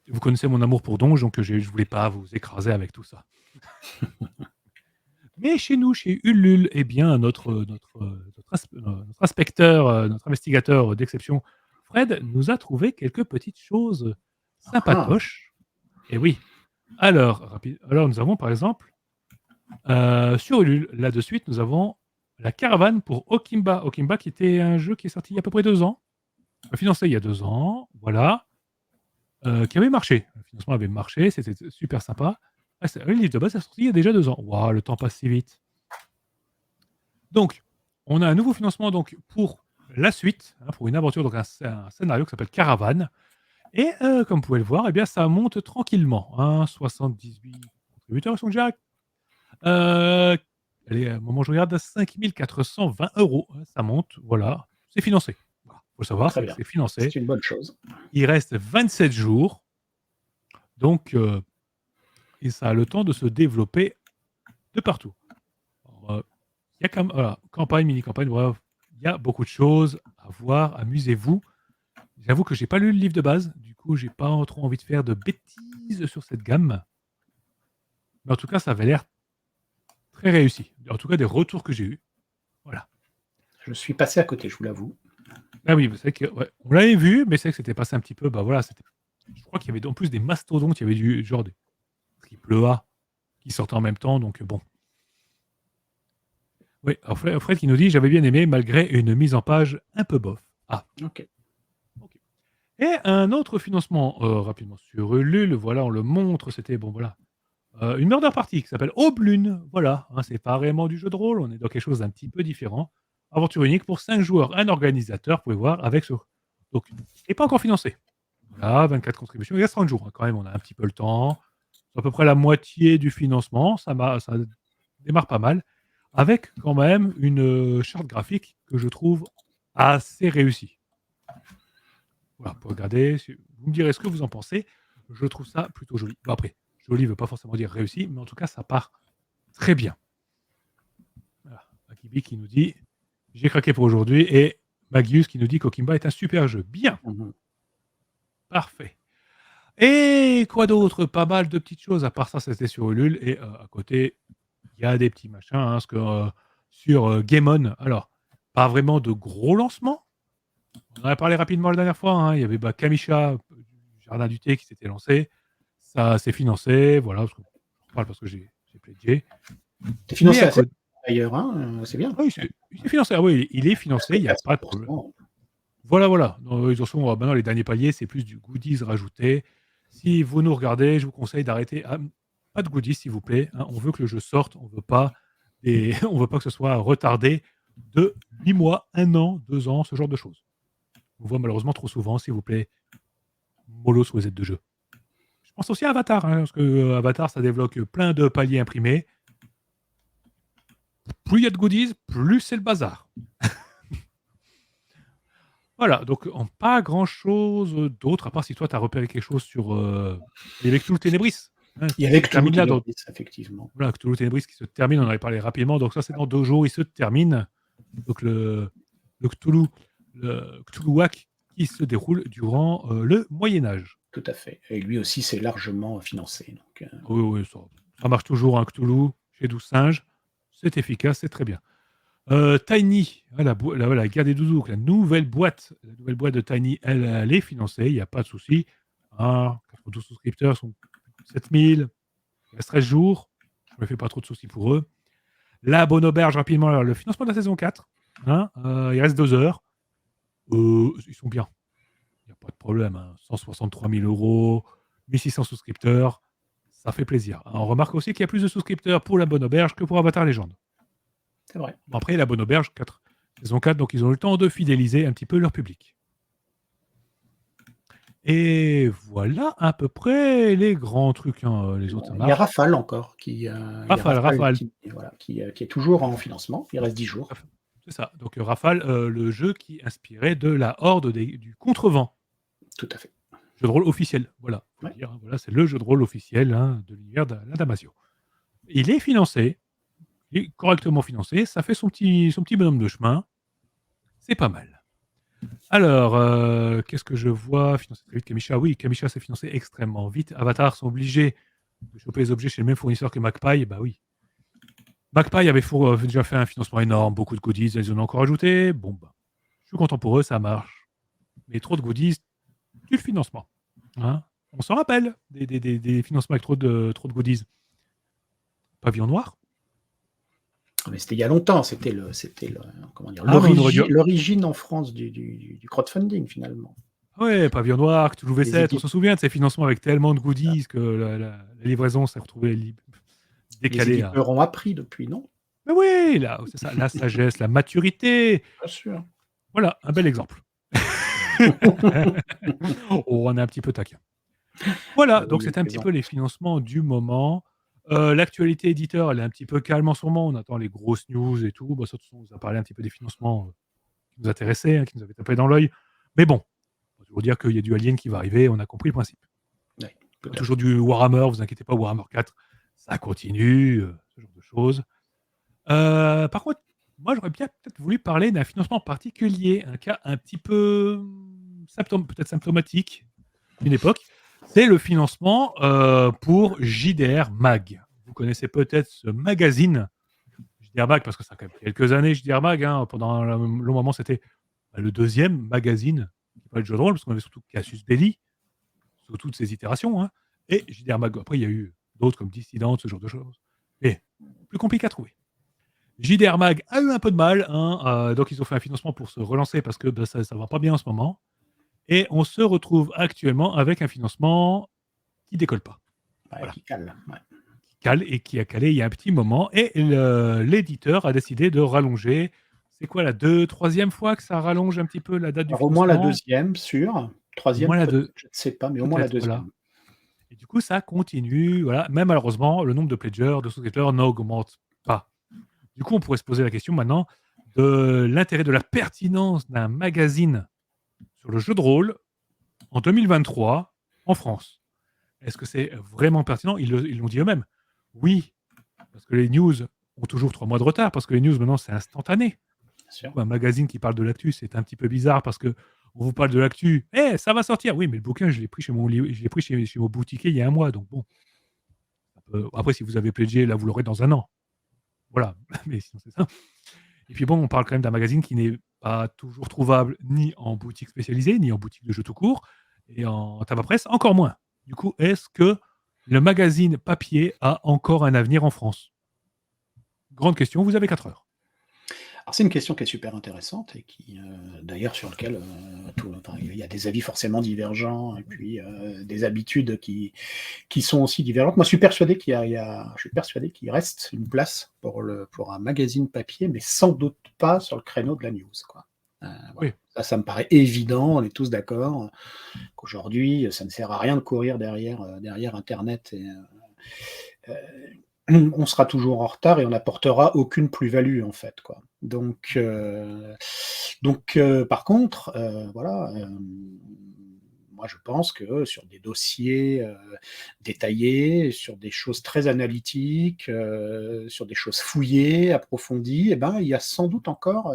vous connaissez mon amour pour donge, donc je voulais pas vous écraser avec tout ça. Mais chez nous, chez Ulule, eh bien, notre inspecteur, notre investigateur d'exception, Fred, nous a trouvé quelques petites choses sympatoches. Et oui. Alors, nous avons par exemple, sur Ulule, là de suite, nous avons la caravane pour Okimba. Okimba qui était un jeu qui est sorti il y a à peu près 2 ans, financé il y a 2 ans, voilà, qui avait marché. Le financement avait marché, c'était super sympa. Ah, le livre de base est sorti il y a déjà 2 ans. Waouh, le temps passe si vite. Donc, on a un nouveau financement donc, pour la suite, pour une aventure, donc un scénario qui s'appelle Caravane. Et comme vous pouvez le voir, eh bien, ça monte tranquillement. 78 contributeurs sont déjà. Allez, au moment où je regarde, à 5 420 €. Ça monte, voilà. C'est financé. Il faut le savoir, Très bien. c'est financé. C'est une bonne chose. Il reste 27 jours. Donc, et ça a le temps de se développer de partout. Alors, il y a quand même, voilà, campagne, mini-campagne, voilà, il y a beaucoup de choses à voir. Amusez-vous. J'avoue que j'ai pas lu le livre de base. Du coup, j'ai pas trop envie de faire de bêtises sur cette gamme. Mais en tout cas, ça avait l'air très réussi. En tout cas, des retours que j'ai eus. Voilà. Je suis passé à côté, je vous l'avoue. Ah oui, c'est que ouais, on l'avait vu, mais c'est que c'était passé un petit peu. Bah voilà, je crois qu'il y avait en plus des mastodontes, il y avait du genre des triple A qui sortaient en même temps, donc bon. Oui, alors Fred qui nous dit j'avais bien aimé malgré une mise en page un peu bof. Ah. Ok. Et un autre financement rapidement sur Ulule, voilà, on le montre, c'était bon voilà. une murder party qui s'appelle Aube-Lune. Voilà, hein, c'est pas vraiment du jeu de rôle, on est dans quelque chose d'un petit peu différent. Aventure unique pour 5 joueurs, un organisateur, vous pouvez voir, avec ce... Donc, il n'est pas encore financé. Voilà, 24 contributions, il reste 30 jours, hein, quand même, on a un petit peu le temps. C'est à peu près la moitié du financement, ça démarre pas mal, avec quand même une charte graphique que je trouve assez réussie. Voilà, pour regarder, vous me direz ce que vous en pensez. Je trouve ça plutôt joli. Bon, après, joli ne veut pas forcément dire réussi, mais en tout cas, ça part très bien. Voilà, Akibi qui nous dit « J'ai craqué pour aujourd'hui » et Magius qui nous dit « Kokimba est un super jeu ». Bien. Parfait. Et quoi d'autre? Pas mal de petites choses. À part ça, c'était sur Ulule. Et à côté, il y a des petits machins. Hein, parce que sur Game On, alors, pas vraiment de gros lancements. On en a parlé rapidement la dernière fois. Hein. Il y avait Kamisha, du Jardin du Thé, qui s'était lancé. Ça s'est financé. Voilà, parce que, je parle parce que j'ai pledgé. T'es financé assez d'ailleurs, hein, c'est bien. Oui, il est financé. Ah oui, il est financé, il n'y a pas de problème. Voilà. De toute façon, maintenant, les derniers paliers, c'est plus du goodies rajouté. Si vous nous regardez, je vous conseille d'arrêter. Pas de goodies, s'il vous plaît. Hein. On veut que le jeu sorte. On veut pas que ce soit retardé de 8 mois, 1 an, 2 ans, ce genre de choses. On voit malheureusement trop souvent, s'il vous plaît, mollo sur les aides de jeu. Je pense aussi à Avatar, hein, parce que Avatar, ça débloque plein de paliers imprimés. Plus il y a de goodies, plus c'est le bazar. Voilà, donc pas grand-chose d'autre, à part si toi, tu as repéré quelque chose sur... Il y avait Cthulhu Ténébris. Hein, il y avait Cthulhu Ténébris, effectivement. Voilà, Cthulhu Ténébris qui se termine, on en avait parlé rapidement, donc ça, c'est dans 2 jours, il se termine. Donc le Cthulhuac qui se déroule durant le Moyen-Âge. Tout à fait. Et lui aussi, c'est largement financé. Donc, Oui, ça marche toujours, un Cthulhu chez 12 singes. C'est efficace, c'est très bien. Tiny, la guerre des doudous, la nouvelle boîte de Tiny, elle est financée, il n'y a pas de souci. 92 souscripteurs sont 7000, il reste 13 jours, je ne me fais pas trop de soucis pour eux. La bonne auberge, rapidement, alors, le financement de la saison 4, hein, il reste 2 heures. Ils sont bien, il n'y a pas de problème. 163 000 €, 1600 souscripteurs, ça fait plaisir. On remarque aussi qu'il y a plus de souscripteurs pour la bonne auberge que pour Avatar Légende. C'est vrai. Bon, après, la bonne auberge, saison 4, donc ils ont eu le temps de fidéliser un petit peu leur public. Et voilà à peu près les grands trucs. Hein, les autres, ça marche. Il y a Rafale encore, Rafale. Qui est toujours en financement. Il reste 10 jours. C'est ça. Donc Rafale, le jeu qui inspirait de la Horde du Contrevent. Tout à fait. Jeu de rôle officiel. Voilà. Ouais. Dire, hein, voilà, c'est le jeu de rôle officiel de l'univers de la Damasio. Il est financé. Il est correctement financé. Ça fait son petit bonhomme de chemin. C'est pas mal. Alors, qu'est-ce que je vois financé très vite, Kamisha? Oui, Kamisha s'est financé extrêmement vite. Avatar sont obligés de choper les objets chez le même fournisseur que Magpie. Bah oui. Magpie avait déjà fait un financement énorme, beaucoup de goodies, ils en ont encore ajouté. Bon, bah, je suis content pour eux, ça marche. Mais trop de goodies, tue le financement. Hein, on s'en rappelle des financements avec trop de goodies. Pavillon Noir. Mais c'était il y a longtemps, c'était l'origine en France du crowdfunding finalement. Ouais, Pavillon Noir, Cthulhu V7, on se souvient de ces financements avec tellement de goodies que la livraison s'est retrouvée décalée. Les éditeurs ont appris depuis, non? Mais oui, là, c'est ça, la sagesse, la maturité. Bien sûr. Voilà, un bel exemple. On est un petit peu taquin. Voilà, donc c'est un petit peu les financements du moment. L'actualité éditeur, elle est un petit peu calme en ce moment. On attend les grosses news et tout. Bah, ça, on vous a parlé un petit peu des financements qui nous intéressaient, qui nous avaient tapé dans l'œil. Mais bon, on va toujours dire qu'il y a du Alien qui va arriver. On a compris le principe. Oui, toujours du Warhammer, vous inquiétez pas, Warhammer 4, ça continue, ce genre de choses. Par contre, moi, j'aurais bien peut-être voulu parler d'un financement particulier, un cas un petit peu peut-être symptomatique d'une époque. C'est le financement pour JDR Mag. Vous connaissez peut-être ce magazine JDR Mag, parce que ça a quand même quelques années, JDR Mag. Hein, pendant un long moment, c'était le deuxième magazine qui parlait de jeux de rôle, parce qu'on avait surtout Cassius Belli, sous toutes ses itérations. Hein, et JDR Mag, après, il y a eu d'autres comme Dissident, ce genre de choses. Mais plus compliqué à trouver. JDR Mag a eu un peu de mal, hein, donc ils ont fait un financement pour se relancer parce que ça ne va pas bien en ce moment. Et on se retrouve actuellement avec un financement qui décolle pas. Ouais, voilà. Qui cale. Ouais. cale et qui a calé il y a un petit moment. Et l'éditeur a décidé de rallonger. C'est quoi la troisième fois que ça rallonge un petit peu la date du Alors au moins la financement? deuxième, sûr. Au Troisième, moins la peut-être, deux, je ne sais pas, mais au moins la peut-être, voilà. deuxième. Et du coup, ça continue, voilà. Mais malheureusement, le nombre de pledgers, de souscripteurs n'augmente pas. Du coup, on pourrait se poser la question maintenant de l'intérêt, de la pertinence d'un magazine sur le jeu de rôle en 2023 en France. Est-ce que c'est vraiment pertinent? Ils l'ont dit eux-mêmes. Oui, parce que les news ont toujours 3 mois de retard, parce que les news maintenant c'est instantané. Bien sûr. Un magazine qui parle de l'actu, c'est un petit peu bizarre parce que on vous parle de l'actu. Eh, ça va sortir. Oui, mais le bouquin, je l'ai pris chez mon boutiquier il y a un mois. Donc bon, après, si vous avez pledgé, là, vous l'aurez dans un an. Voilà. Mais sinon, c'est ça. Et puis bon, on parle quand même d'un magazine qui n'est pas toujours trouvable ni en boutique spécialisée, ni en boutique de jeux tout court, et en tabac presse, encore moins. Du coup, est-ce que le magazine papier a encore un avenir en France? Grande question, vous avez 4 heures. Alors c'est une question qui est super intéressante et qui, d'ailleurs sur lequel, il y a des avis forcément divergents et puis, des habitudes qui sont aussi divergentes. Moi, je suis persuadé je suis persuadé qu'il reste une place pour un magazine papier, mais sans doute pas sur le créneau de la news, quoi. Oui, Voilà. Ça me paraît évident, on est tous d'accord, qu'aujourd'hui, ça ne sert à rien de courir derrière internet et on sera toujours en retard et on n'apportera aucune plus-value en fait, quoi. Par contre, voilà, moi je pense que sur des dossiers, détaillés, sur des choses très analytiques, sur des choses fouillées, approfondies, et ben, il y a sans doute encore,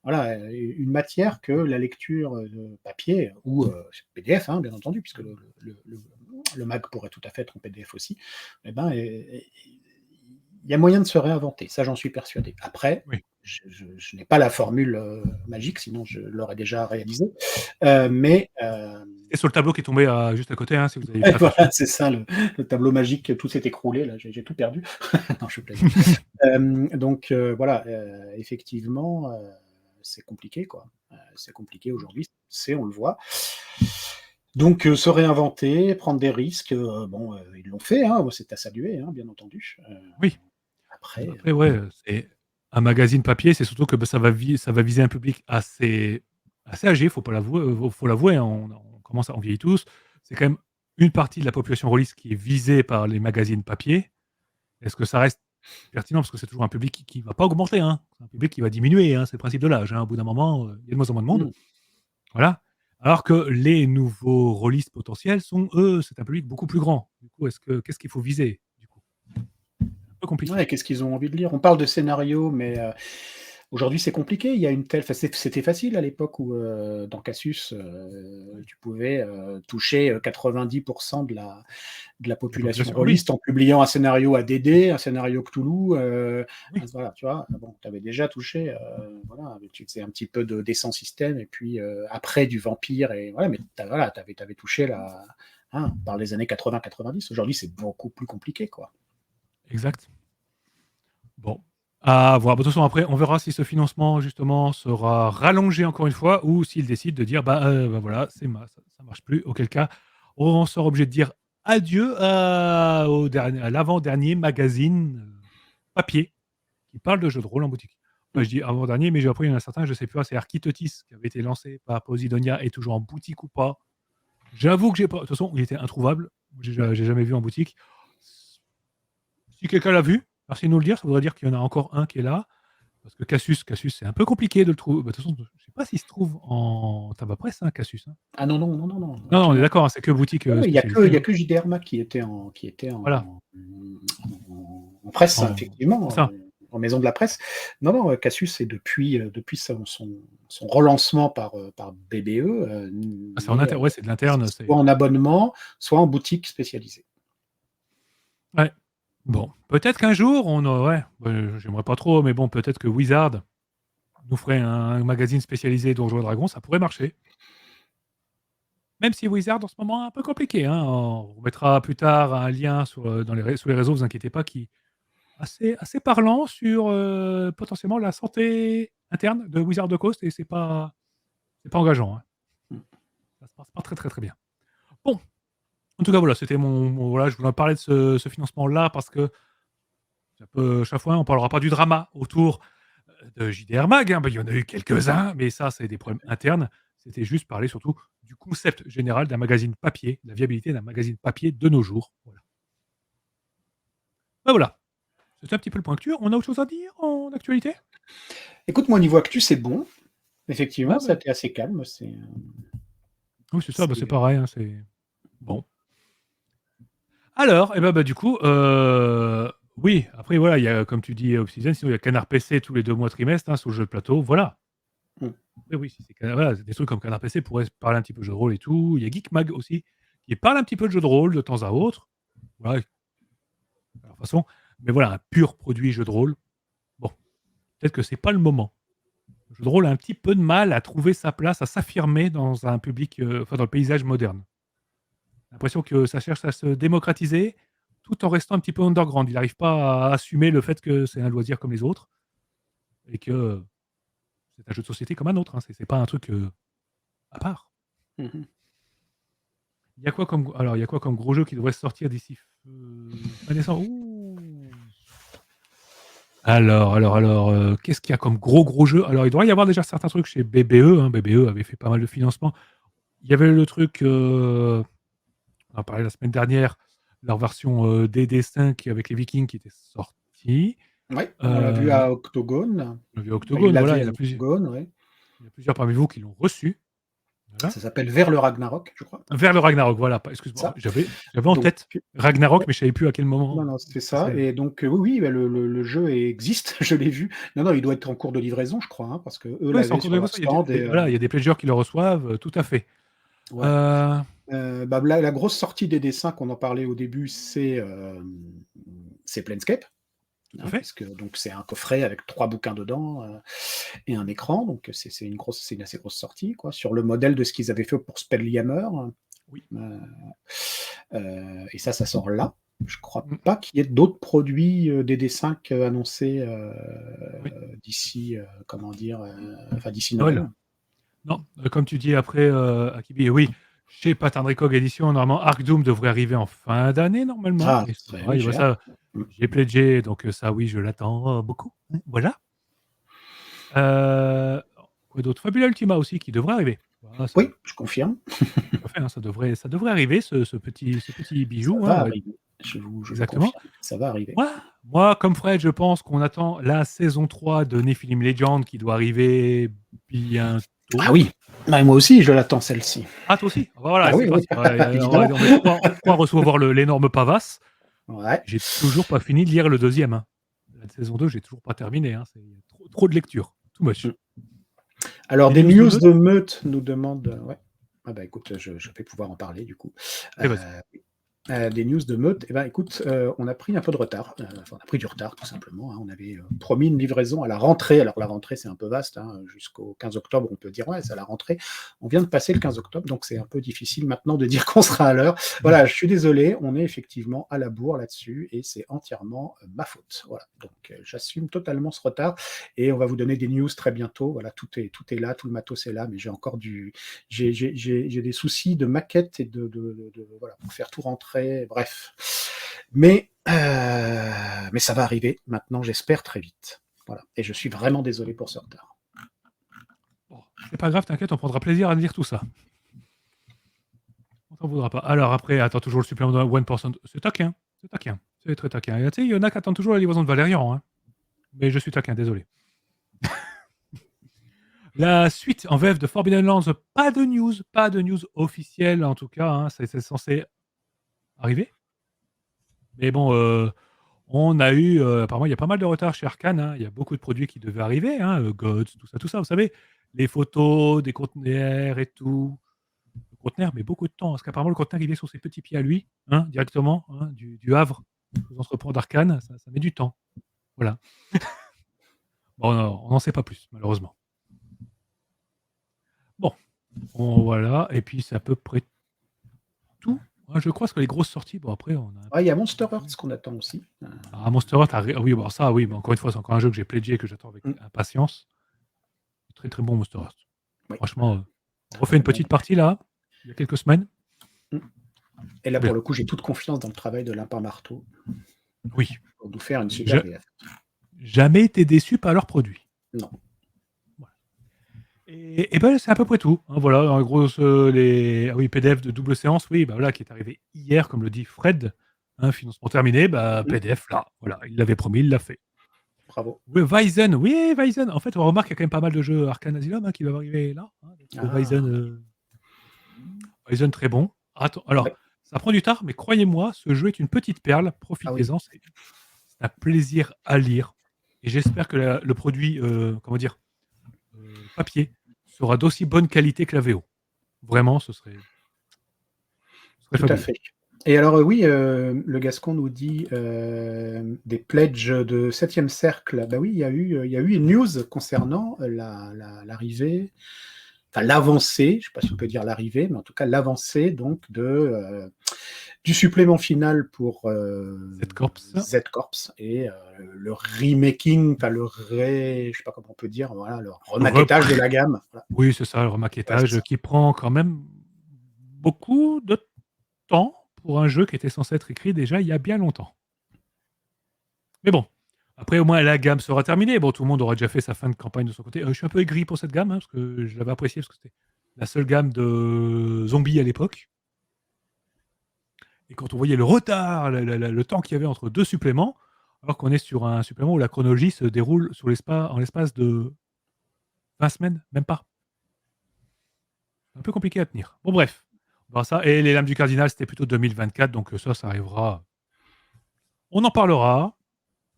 voilà, une matière que la lecture, papier ou, PDF, hein, bien entendu, puisque le Mac pourrait tout à fait être en PDF aussi, eh ben, il y a moyen de se réinventer, ça j'en suis persuadé. Après, oui. je n'ai pas la formule, magique, sinon je l'aurais déjà réalisée, mais Et sur le tableau qui est tombé juste à côté, hein, si vous avez ouais, fait attention. voilà, c'est ça le tableau magique, tout s'est écroulé là, j'ai tout perdu. Non, je plaisante. Voilà, effectivement, c'est compliqué quoi. C'est compliqué aujourd'hui, on le voit. Donc se réinventer, prendre des risques, bon, ils l'ont fait, hein, c'est à saluer, hein, bien entendu. Oui. Après, Après, ouais, c'est un magazine papier, c'est surtout que, bah, ça va viser un public assez âgé, faut l'avouer, hein, on vieillit tous. C'est quand même une partie de la population rôliste qui est visée par les magazines papier. Est-ce que ça reste pertinent? Parce que c'est toujours un public qui va pas augmenter, hein. C'est un public qui va diminuer, hein, c'est le principe de l'âge, hein. Au bout d'un moment, il y a de moins en moins de monde. mmh. Voilà. Alors que les nouveaux rôlistes potentiels sont, eux, c'est un public beaucoup plus grand. Du coup, qu'est-ce qu'il faut viser, du coup? Un peu compliqué. Ouais, qu'est-ce qu'ils ont envie de lire? On parle de scénario, mais aujourd'hui, c'est compliqué. Il y a une telle c'était facile à l'époque où, dans Casus, tu pouvais, toucher, 90 de la La population population, oui, rôliste en publiant un scénario ADD, un scénario Cthulhu, oui, voilà, tu vois? Bon, tu avais déjà touché, voilà, tu faisais un petit peu des sans système et puis, après du vampire et voilà, mais voilà, tu avais touché par les années 80-90. Aujourd'hui, c'est beaucoup plus compliqué, quoi. exact. Bon, à voir. Bah, de toute façon, après, on verra si ce financement, justement, sera rallongé encore une fois ou s'ils décident de dire: «Bah, voilà, ça marche plus». Auquel cas, on sera obligé de dire adieu à l'avant-dernier magazine, papier qui parle de jeux de rôle en boutique. Enfin, Mmh. je dis avant-dernier, mais j'ai appris il y en a certains, je sais plus, c'est Architotis qui avait été lancé par Posidonia et toujours en boutique ou pas. J'avoue que j'ai pas de toute façon, il était introuvable. J'ai jamais vu en boutique. Si quelqu'un l'a vu, merci de nous le dire, ça voudrait dire qu'il y en a encore un qui est là. Parce que Casus, c'est un peu compliqué de le trouver. Bah, de toute façon, je sais pas s'il se trouve en tabac presse, hein, Casus, hein. Ah non, non, non, non, non, Non, non, on est absolument. d'accord, hein, c'est que boutique, Ouais, spécialisée, il y a hein. que JDR qui était Voilà, en presse, en c'est effectivement, ça. en maison de la presse. Non, non, Cassius, c'est depuis son relancement par BBE, Ah, c'est en mais interne, ouais, c'est de l'interne, soit c'est en abonnement, soit en boutique spécialisée. ouais. Bon, peut-être qu'un jour on aurait j'aimerais pas trop, mais bon, peut-être que Wizard nous ferait un magazine spécialisé Donjons et Dragons, ça pourrait marcher. Même si Wizard en ce moment un peu compliqué, hein. On remettra plus tard un lien sur les réseaux, vous inquiétez pas, qui assez parlant sur, potentiellement la santé interne de Wizard of the Coast et c'est pas engageant, hein. Mmh. Ça se passe pas très, très, très bien. Bon, En tout cas, voilà, c'était voilà, je voulais en parler de ce financement-là parce que chaque fois, on parlera pas du drama autour de JDR Mag. Hein. Ben, il y en a eu quelques-uns, mais ça, c'est des problèmes internes. C'était juste parler surtout du concept général d'un magazine papier, la viabilité d'un magazine papier de nos jours. Voilà. Ben voilà. C'était un petit peu le point actuel. On a autre chose à dire en actualité? Écoute, moi, niveau actu, c'est bon. Ouais, Effectivement, ça a ouais. été assez calme. Oui, c'est ça, ben, c'est C'est- pareil. Hein, c'est bon. Alors, du coup, oui, après, voilà, il y a, comme tu dis, Obsidian, sinon il y a Canard PC tous les 2 mois trimestre, hein, sur le jeu de plateau, voilà. Mm. Après, oui, si c'est voilà, des trucs comme Canard PC pourraient parler un petit peu de jeu de rôle et tout. Il y a Geek Mag aussi, qui parle un petit peu de jeu de rôle de temps à autre. Voilà, à leur façon. Mais voilà, un pur produit jeu de rôle, bon, peut-être que c'est pas le moment. Le jeu de rôle a un petit peu de mal à trouver sa place, à s'affirmer dans un public, dans le paysage moderne. J'ai l'impression que ça cherche à se démocratiser tout en restant un petit peu underground. Il n'arrive pas à assumer le fait que c'est un loisir comme les autres et que c'est un jeu de société comme un autre. Hein. C'est pas un truc à part. Mhm. Il y a quoi comme gros jeu qui devrait sortir d'ici fin décembre? Alors, qu'est-ce qu'il y a comme gros jeu? Alors, il devrait y avoir déjà certains trucs chez BBE. Hein. BBE avait fait pas mal de financement. Il y avait le truc, on en parlait la semaine dernière, leur version DD5 avec les Vikings qui était sortie. Ouais, on l'a vu à Octogone. On a vu Enfin, Octogone, l'a voilà, vu il à y Octogone, ouais. a plusieurs parmi vous qui l'ont reçu. Voilà. Ça s'appelle Vers le Ragnarok, je crois. Vers le Ragnarok, voilà. Excuse-moi, Ça. j'avais en Donc, tête Ragnarok, ouais. mais je savais plus à quel moment. Non, c'est ça. Et donc, oui, bah, le jeu existe, je l'ai vu. Non, il doit être en cours de livraison, je crois, hein, parce que eux Oui, c'est en l'avaient cours sur de leur livraison. stand. Et, Voilà, il y a des pledgers qui le reçoivent, tout à fait. ouais. Bah, la grosse sortie des dessins qu'on en parlait au début, c'est Planescape. Tout à Hein, fait. puisque donc c'est un coffret avec 3 bouquins dedans et un écran, donc c'est une assez grosse sortie, quoi, sur le modèle de ce qu'ils avaient fait pour Spelljammer. Oui. Et ça sort là. Je crois Mm. pas qu'il y ait d'autres produits DD5 annoncés Oui. d'ici, d'ici Noël. Noël. Non, comme tu dis après, Akibi, oui, chez Pattern Record Edition, normalement, Arc Doom devrait arriver en fin d'année, normalement. Ah, Et c'est pareil, cher. ça, j'ai pledgé, donc ça, oui, je l'attends beaucoup. Voilà. Quoi d'autre? Fabula Ultima aussi, qui devrait arriver. Voilà, Oui, je confirme. tout à fait, hein, ça devrait arriver, ce petit bijou. Ça va Hein, arriver. Je vous exactement. confirme. Ça va arriver. Moi, comme Fred, je pense qu'on attend la saison 3 de Nephilim Legend qui doit arriver bientôt. Ah oui, bah, moi aussi, je l'attends, celle-ci. Ah, toi aussi? Voilà, Ah c'est oui, facile. évidemment. On est trois à recevoir l'énorme Pavas. Ouais. J'ai toujours pas fini de lire le deuxième. Hein. La saison 2, j'ai toujours pas terminé. Hein. C'est trop de lecture. Too much. Alors, Des des news news de Meute nous demandent. Ouais. Ah bah écoute, je vais pouvoir en parler du coup. Des news de Meute, écoute, on a pris un peu de retard. On a pris du retard, tout simplement. Hein. On avait promis une livraison à la rentrée. Alors, la rentrée, c'est un peu vaste. Hein. Jusqu'au 15 octobre, on peut dire, ouais, c'est à la rentrée. On vient de passer le 15 octobre, donc c'est un peu difficile maintenant de dire qu'on sera à l'heure. Voilà, je suis désolé, on est effectivement à la bourre là-dessus, et c'est entièrement ma faute. Voilà, donc j'assume totalement ce retard, et on va vous donner des news très bientôt. Voilà, tout est là, tout le matos est là, mais j'ai encore j'ai des soucis de maquette et voilà, pour faire tout rentrer. Bref, mais ça va arriver maintenant, j'espère très vite. Voilà, et je suis vraiment désolé pour ce retard. Bon, c'est pas grave, t'inquiète, on prendra plaisir à lire tout ça. On t'en voudra pas. Alors après, attends toujours le supplément de 1%. C'est taquin, c'est très taquin. Tu sais, il y en a qui attendent toujours la livraison de Valérian, hein. Mais je suis taquin, désolé. La suite en VF de Forbidden Lands, pas de news officielle en tout cas. Hein, c'est censé arriver. Mais bon, on a eu, apparemment, il y a pas mal de retard chez Arcane. Hein. Il y a beaucoup de produits qui devaient arriver. Hein, Gods, tout ça, vous savez. Les photos, des conteneurs et tout. Le conteneur met beaucoup de temps. Parce qu'apparemment, le conteneur, il est sur ses petits pieds à lui, hein, directement, hein, du Havre aux entrepôts d'Arcane. Ça met du temps. Voilà. Bon, on n'en sait pas plus, malheureusement. Bon, voilà. Et puis, c'est à peu près tout. Je crois que les grosses sorties, bon, après, on a. Il y a Monster Hearts qu'on attend aussi. Ah, Monster Hearts, oui, bon, ça, oui, mais encore une fois, c'est encore un jeu que j'ai pledgé et que j'attends avec impatience. Très, très bon Monster Hearts. Oui. Franchement, on refait une petite partie là, il y a quelques semaines. Et là, Bien. pour le coup, j'ai toute confiance dans le travail de Lapin Marteau Oui. pour nous faire une super Ja- VF. Jamais été déçu par leurs produits. Non. Voilà. Et ben, c'est à peu près tout. Hein, voilà, en gros, les PDF de double séance, oui, bah voilà, qui est arrivé hier, comme le dit Fred. Hein, financement terminé, bah, PDF, là, voilà, il l'avait promis, il l'a fait. Bravo. Oui, Weizen, oui, Weizen. En fait, on remarque qu'il y a quand même pas mal de jeux Arcane Asylum qui doivent arriver là. Hein, Ah. Weizen, très bon. Attends, alors, Ouais. ça prend du temps, mais croyez-moi, ce jeu est une petite perle. Profitez-en, c'est un plaisir à lire. Et j'espère que le produit, comment dire, papier, sera d'aussi bonne qualité que la VO. Vraiment, ce serait Tout à fabuleux. fait. Et alors, oui, le Gascon nous dit des pledges de 7e cercle. Bah oui, il y a eu une news concernant l'arrivée, enfin l'avancée, je ne sais pas si on peut dire l'arrivée, mais en tout cas l'avancée donc du supplément final pour Z-Corps et le remaking, enfin je sais pas comment on peut dire, voilà, le remaquettage de la gamme. Voilà. Oui, c'est ça, le remaquettage qui prend quand même beaucoup de temps pour un jeu qui était censé être écrit déjà il y a bien longtemps. Mais bon, après au moins la gamme sera terminée. Bon, tout le monde aura déjà fait sa fin de campagne de son côté. Je suis un peu aigri pour cette gamme, parce que je l'avais appréciée, parce que c'était la seule gamme de zombies à l'époque. Et quand on voyait le retard, le temps qu'il y avait entre deux suppléments, alors qu'on est sur un supplément où la chronologie se déroule en l'espace de 20 semaines, même pas. C'est un peu compliqué à tenir. Bon, bref. On verra ça. Et les lames du cardinal, c'était plutôt 2024, donc ça arrivera. On en parlera.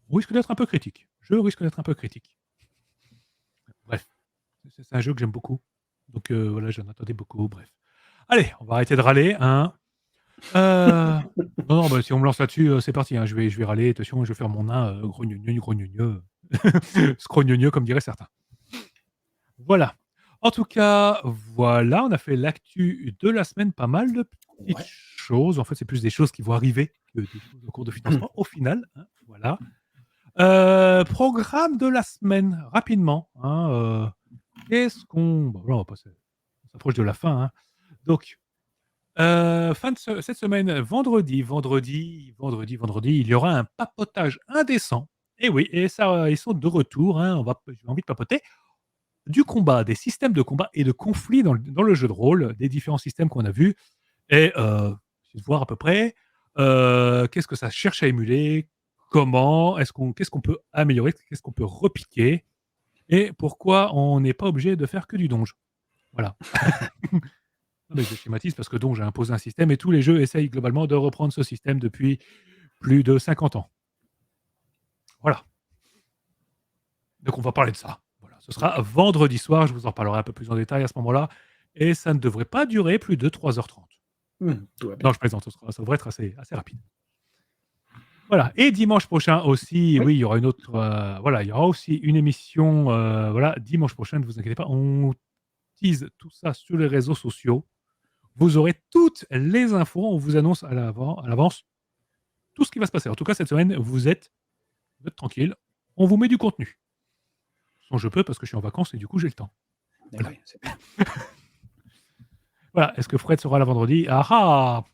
On risque d'être un peu critique. Je risque d'être un peu critique. Bref. C'est un jeu que j'aime beaucoup. Donc voilà, j'en attendais beaucoup. Bref. Allez, on va arrêter de râler. Hein. Non, bah, si on me lance là-dessus, c'est parti. Hein. Je vais râler. Attention, je vais faire mon nain grogneux, scrogneux, comme diraient certains. Voilà. En tout cas, voilà, on a fait l'actu de la semaine. Pas mal de petites choses. En fait, c'est plus des choses qui vont arriver que des choses au cours de financement. Au final, hein, voilà. Programme de la semaine, rapidement. Hein, qu'est-ce qu'on... Bon, là, on s'approche de la fin. Hein. Donc, fin de cette semaine, vendredi, il y aura un papotage indécent. Et oui, et ça, ils sont de retour. Hein, j'ai envie de papoter du combat, des systèmes de combat et de conflits dans le jeu de rôle, des différents systèmes qu'on a vus. Et de voir à peu près qu'est-ce que ça cherche à émuler, qu'est-ce qu'on peut améliorer, qu'est-ce qu'on peut repiquer, et pourquoi on n'est pas obligé de faire que du donge. Voilà. Non, mais je schématise parce que donge a imposé un système et tous les jeux essayent globalement de reprendre ce système depuis plus de 50 ans. Voilà. Donc on va parler de ça. Voilà. Ce sera vendredi soir, je vous en parlerai un peu plus en détail à ce moment-là, et ça ne devrait pas durer plus de 3h30. Non, je plaisante, ça devrait être assez rapide. Voilà. Et dimanche prochain aussi, oui, il y aura une autre. Voilà, il y aura aussi une émission. Voilà, dimanche prochain, ne vous inquiétez pas, on tease tout ça sur les réseaux sociaux. Vous aurez toutes les infos. On vous annonce à l'avance tout ce qui va se passer. En tout cas, cette semaine, vous êtes tranquille. On vous met du contenu. Sans je peux parce que je suis en vacances et du coup, j'ai le temps. Voilà. Ouais, c'est bien. Voilà. Est-ce que Fred sera là vendredi? Ah,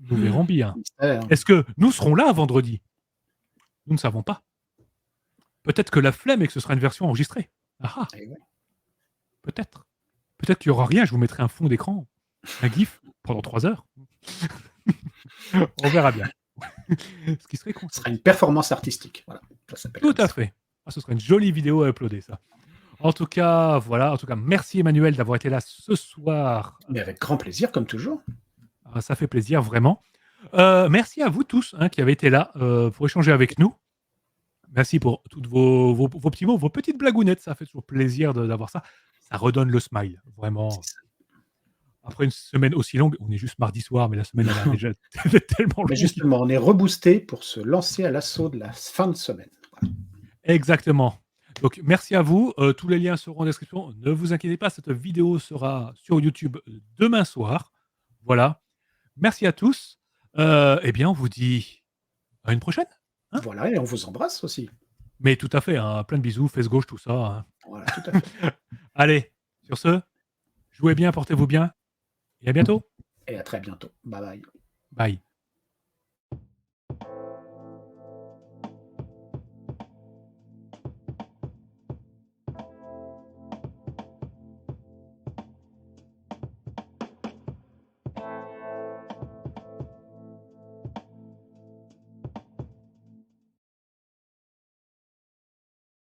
nous verrons bien. Est-ce que nous serons là vendredi? Nous ne savons pas. Peut-être que la flemme et que ce sera une version enregistrée. Ah, peut-être. Peut-être qu'il n'y aura rien, je vous mettrai un fond d'écran, un GIF, pendant 3 heures. On verra bien. Ce qui serait con. Ce sera une performance artistique. Voilà. Tout à fait. Ah, ce serait une jolie vidéo à uploader, ça. En tout cas, voilà. En tout cas, merci Emmanuel d'avoir été là ce soir. Mais avec grand plaisir, comme toujours. Ah, ça fait plaisir, vraiment. Merci à vous tous qui avez été là pour échanger avec nous. Merci pour toutes vos petits mots, vos petites blagounettes. Ça fait toujours plaisir d'avoir ça. Ça redonne le smile, vraiment. Après une semaine aussi longue, on est juste mardi soir, mais la semaine elle a déjà tellement longue. Mais justement, on est reboosté pour se lancer à l'assaut de la fin de semaine. Voilà. Exactement. Donc, merci à vous. Tous les liens seront en description. Ne vous inquiétez pas, cette vidéo sera sur YouTube demain soir. Voilà. Merci à tous. Eh bien, on vous dit à une prochaine. Hein, voilà, et on vous embrasse aussi. Mais tout à fait. Hein, plein de bisous, fesses gauche, tout ça. Hein. Voilà, tout à fait. Allez, sur ce, jouez bien, portez-vous bien. Et à bientôt. Et à très bientôt. Bye bye. Bye.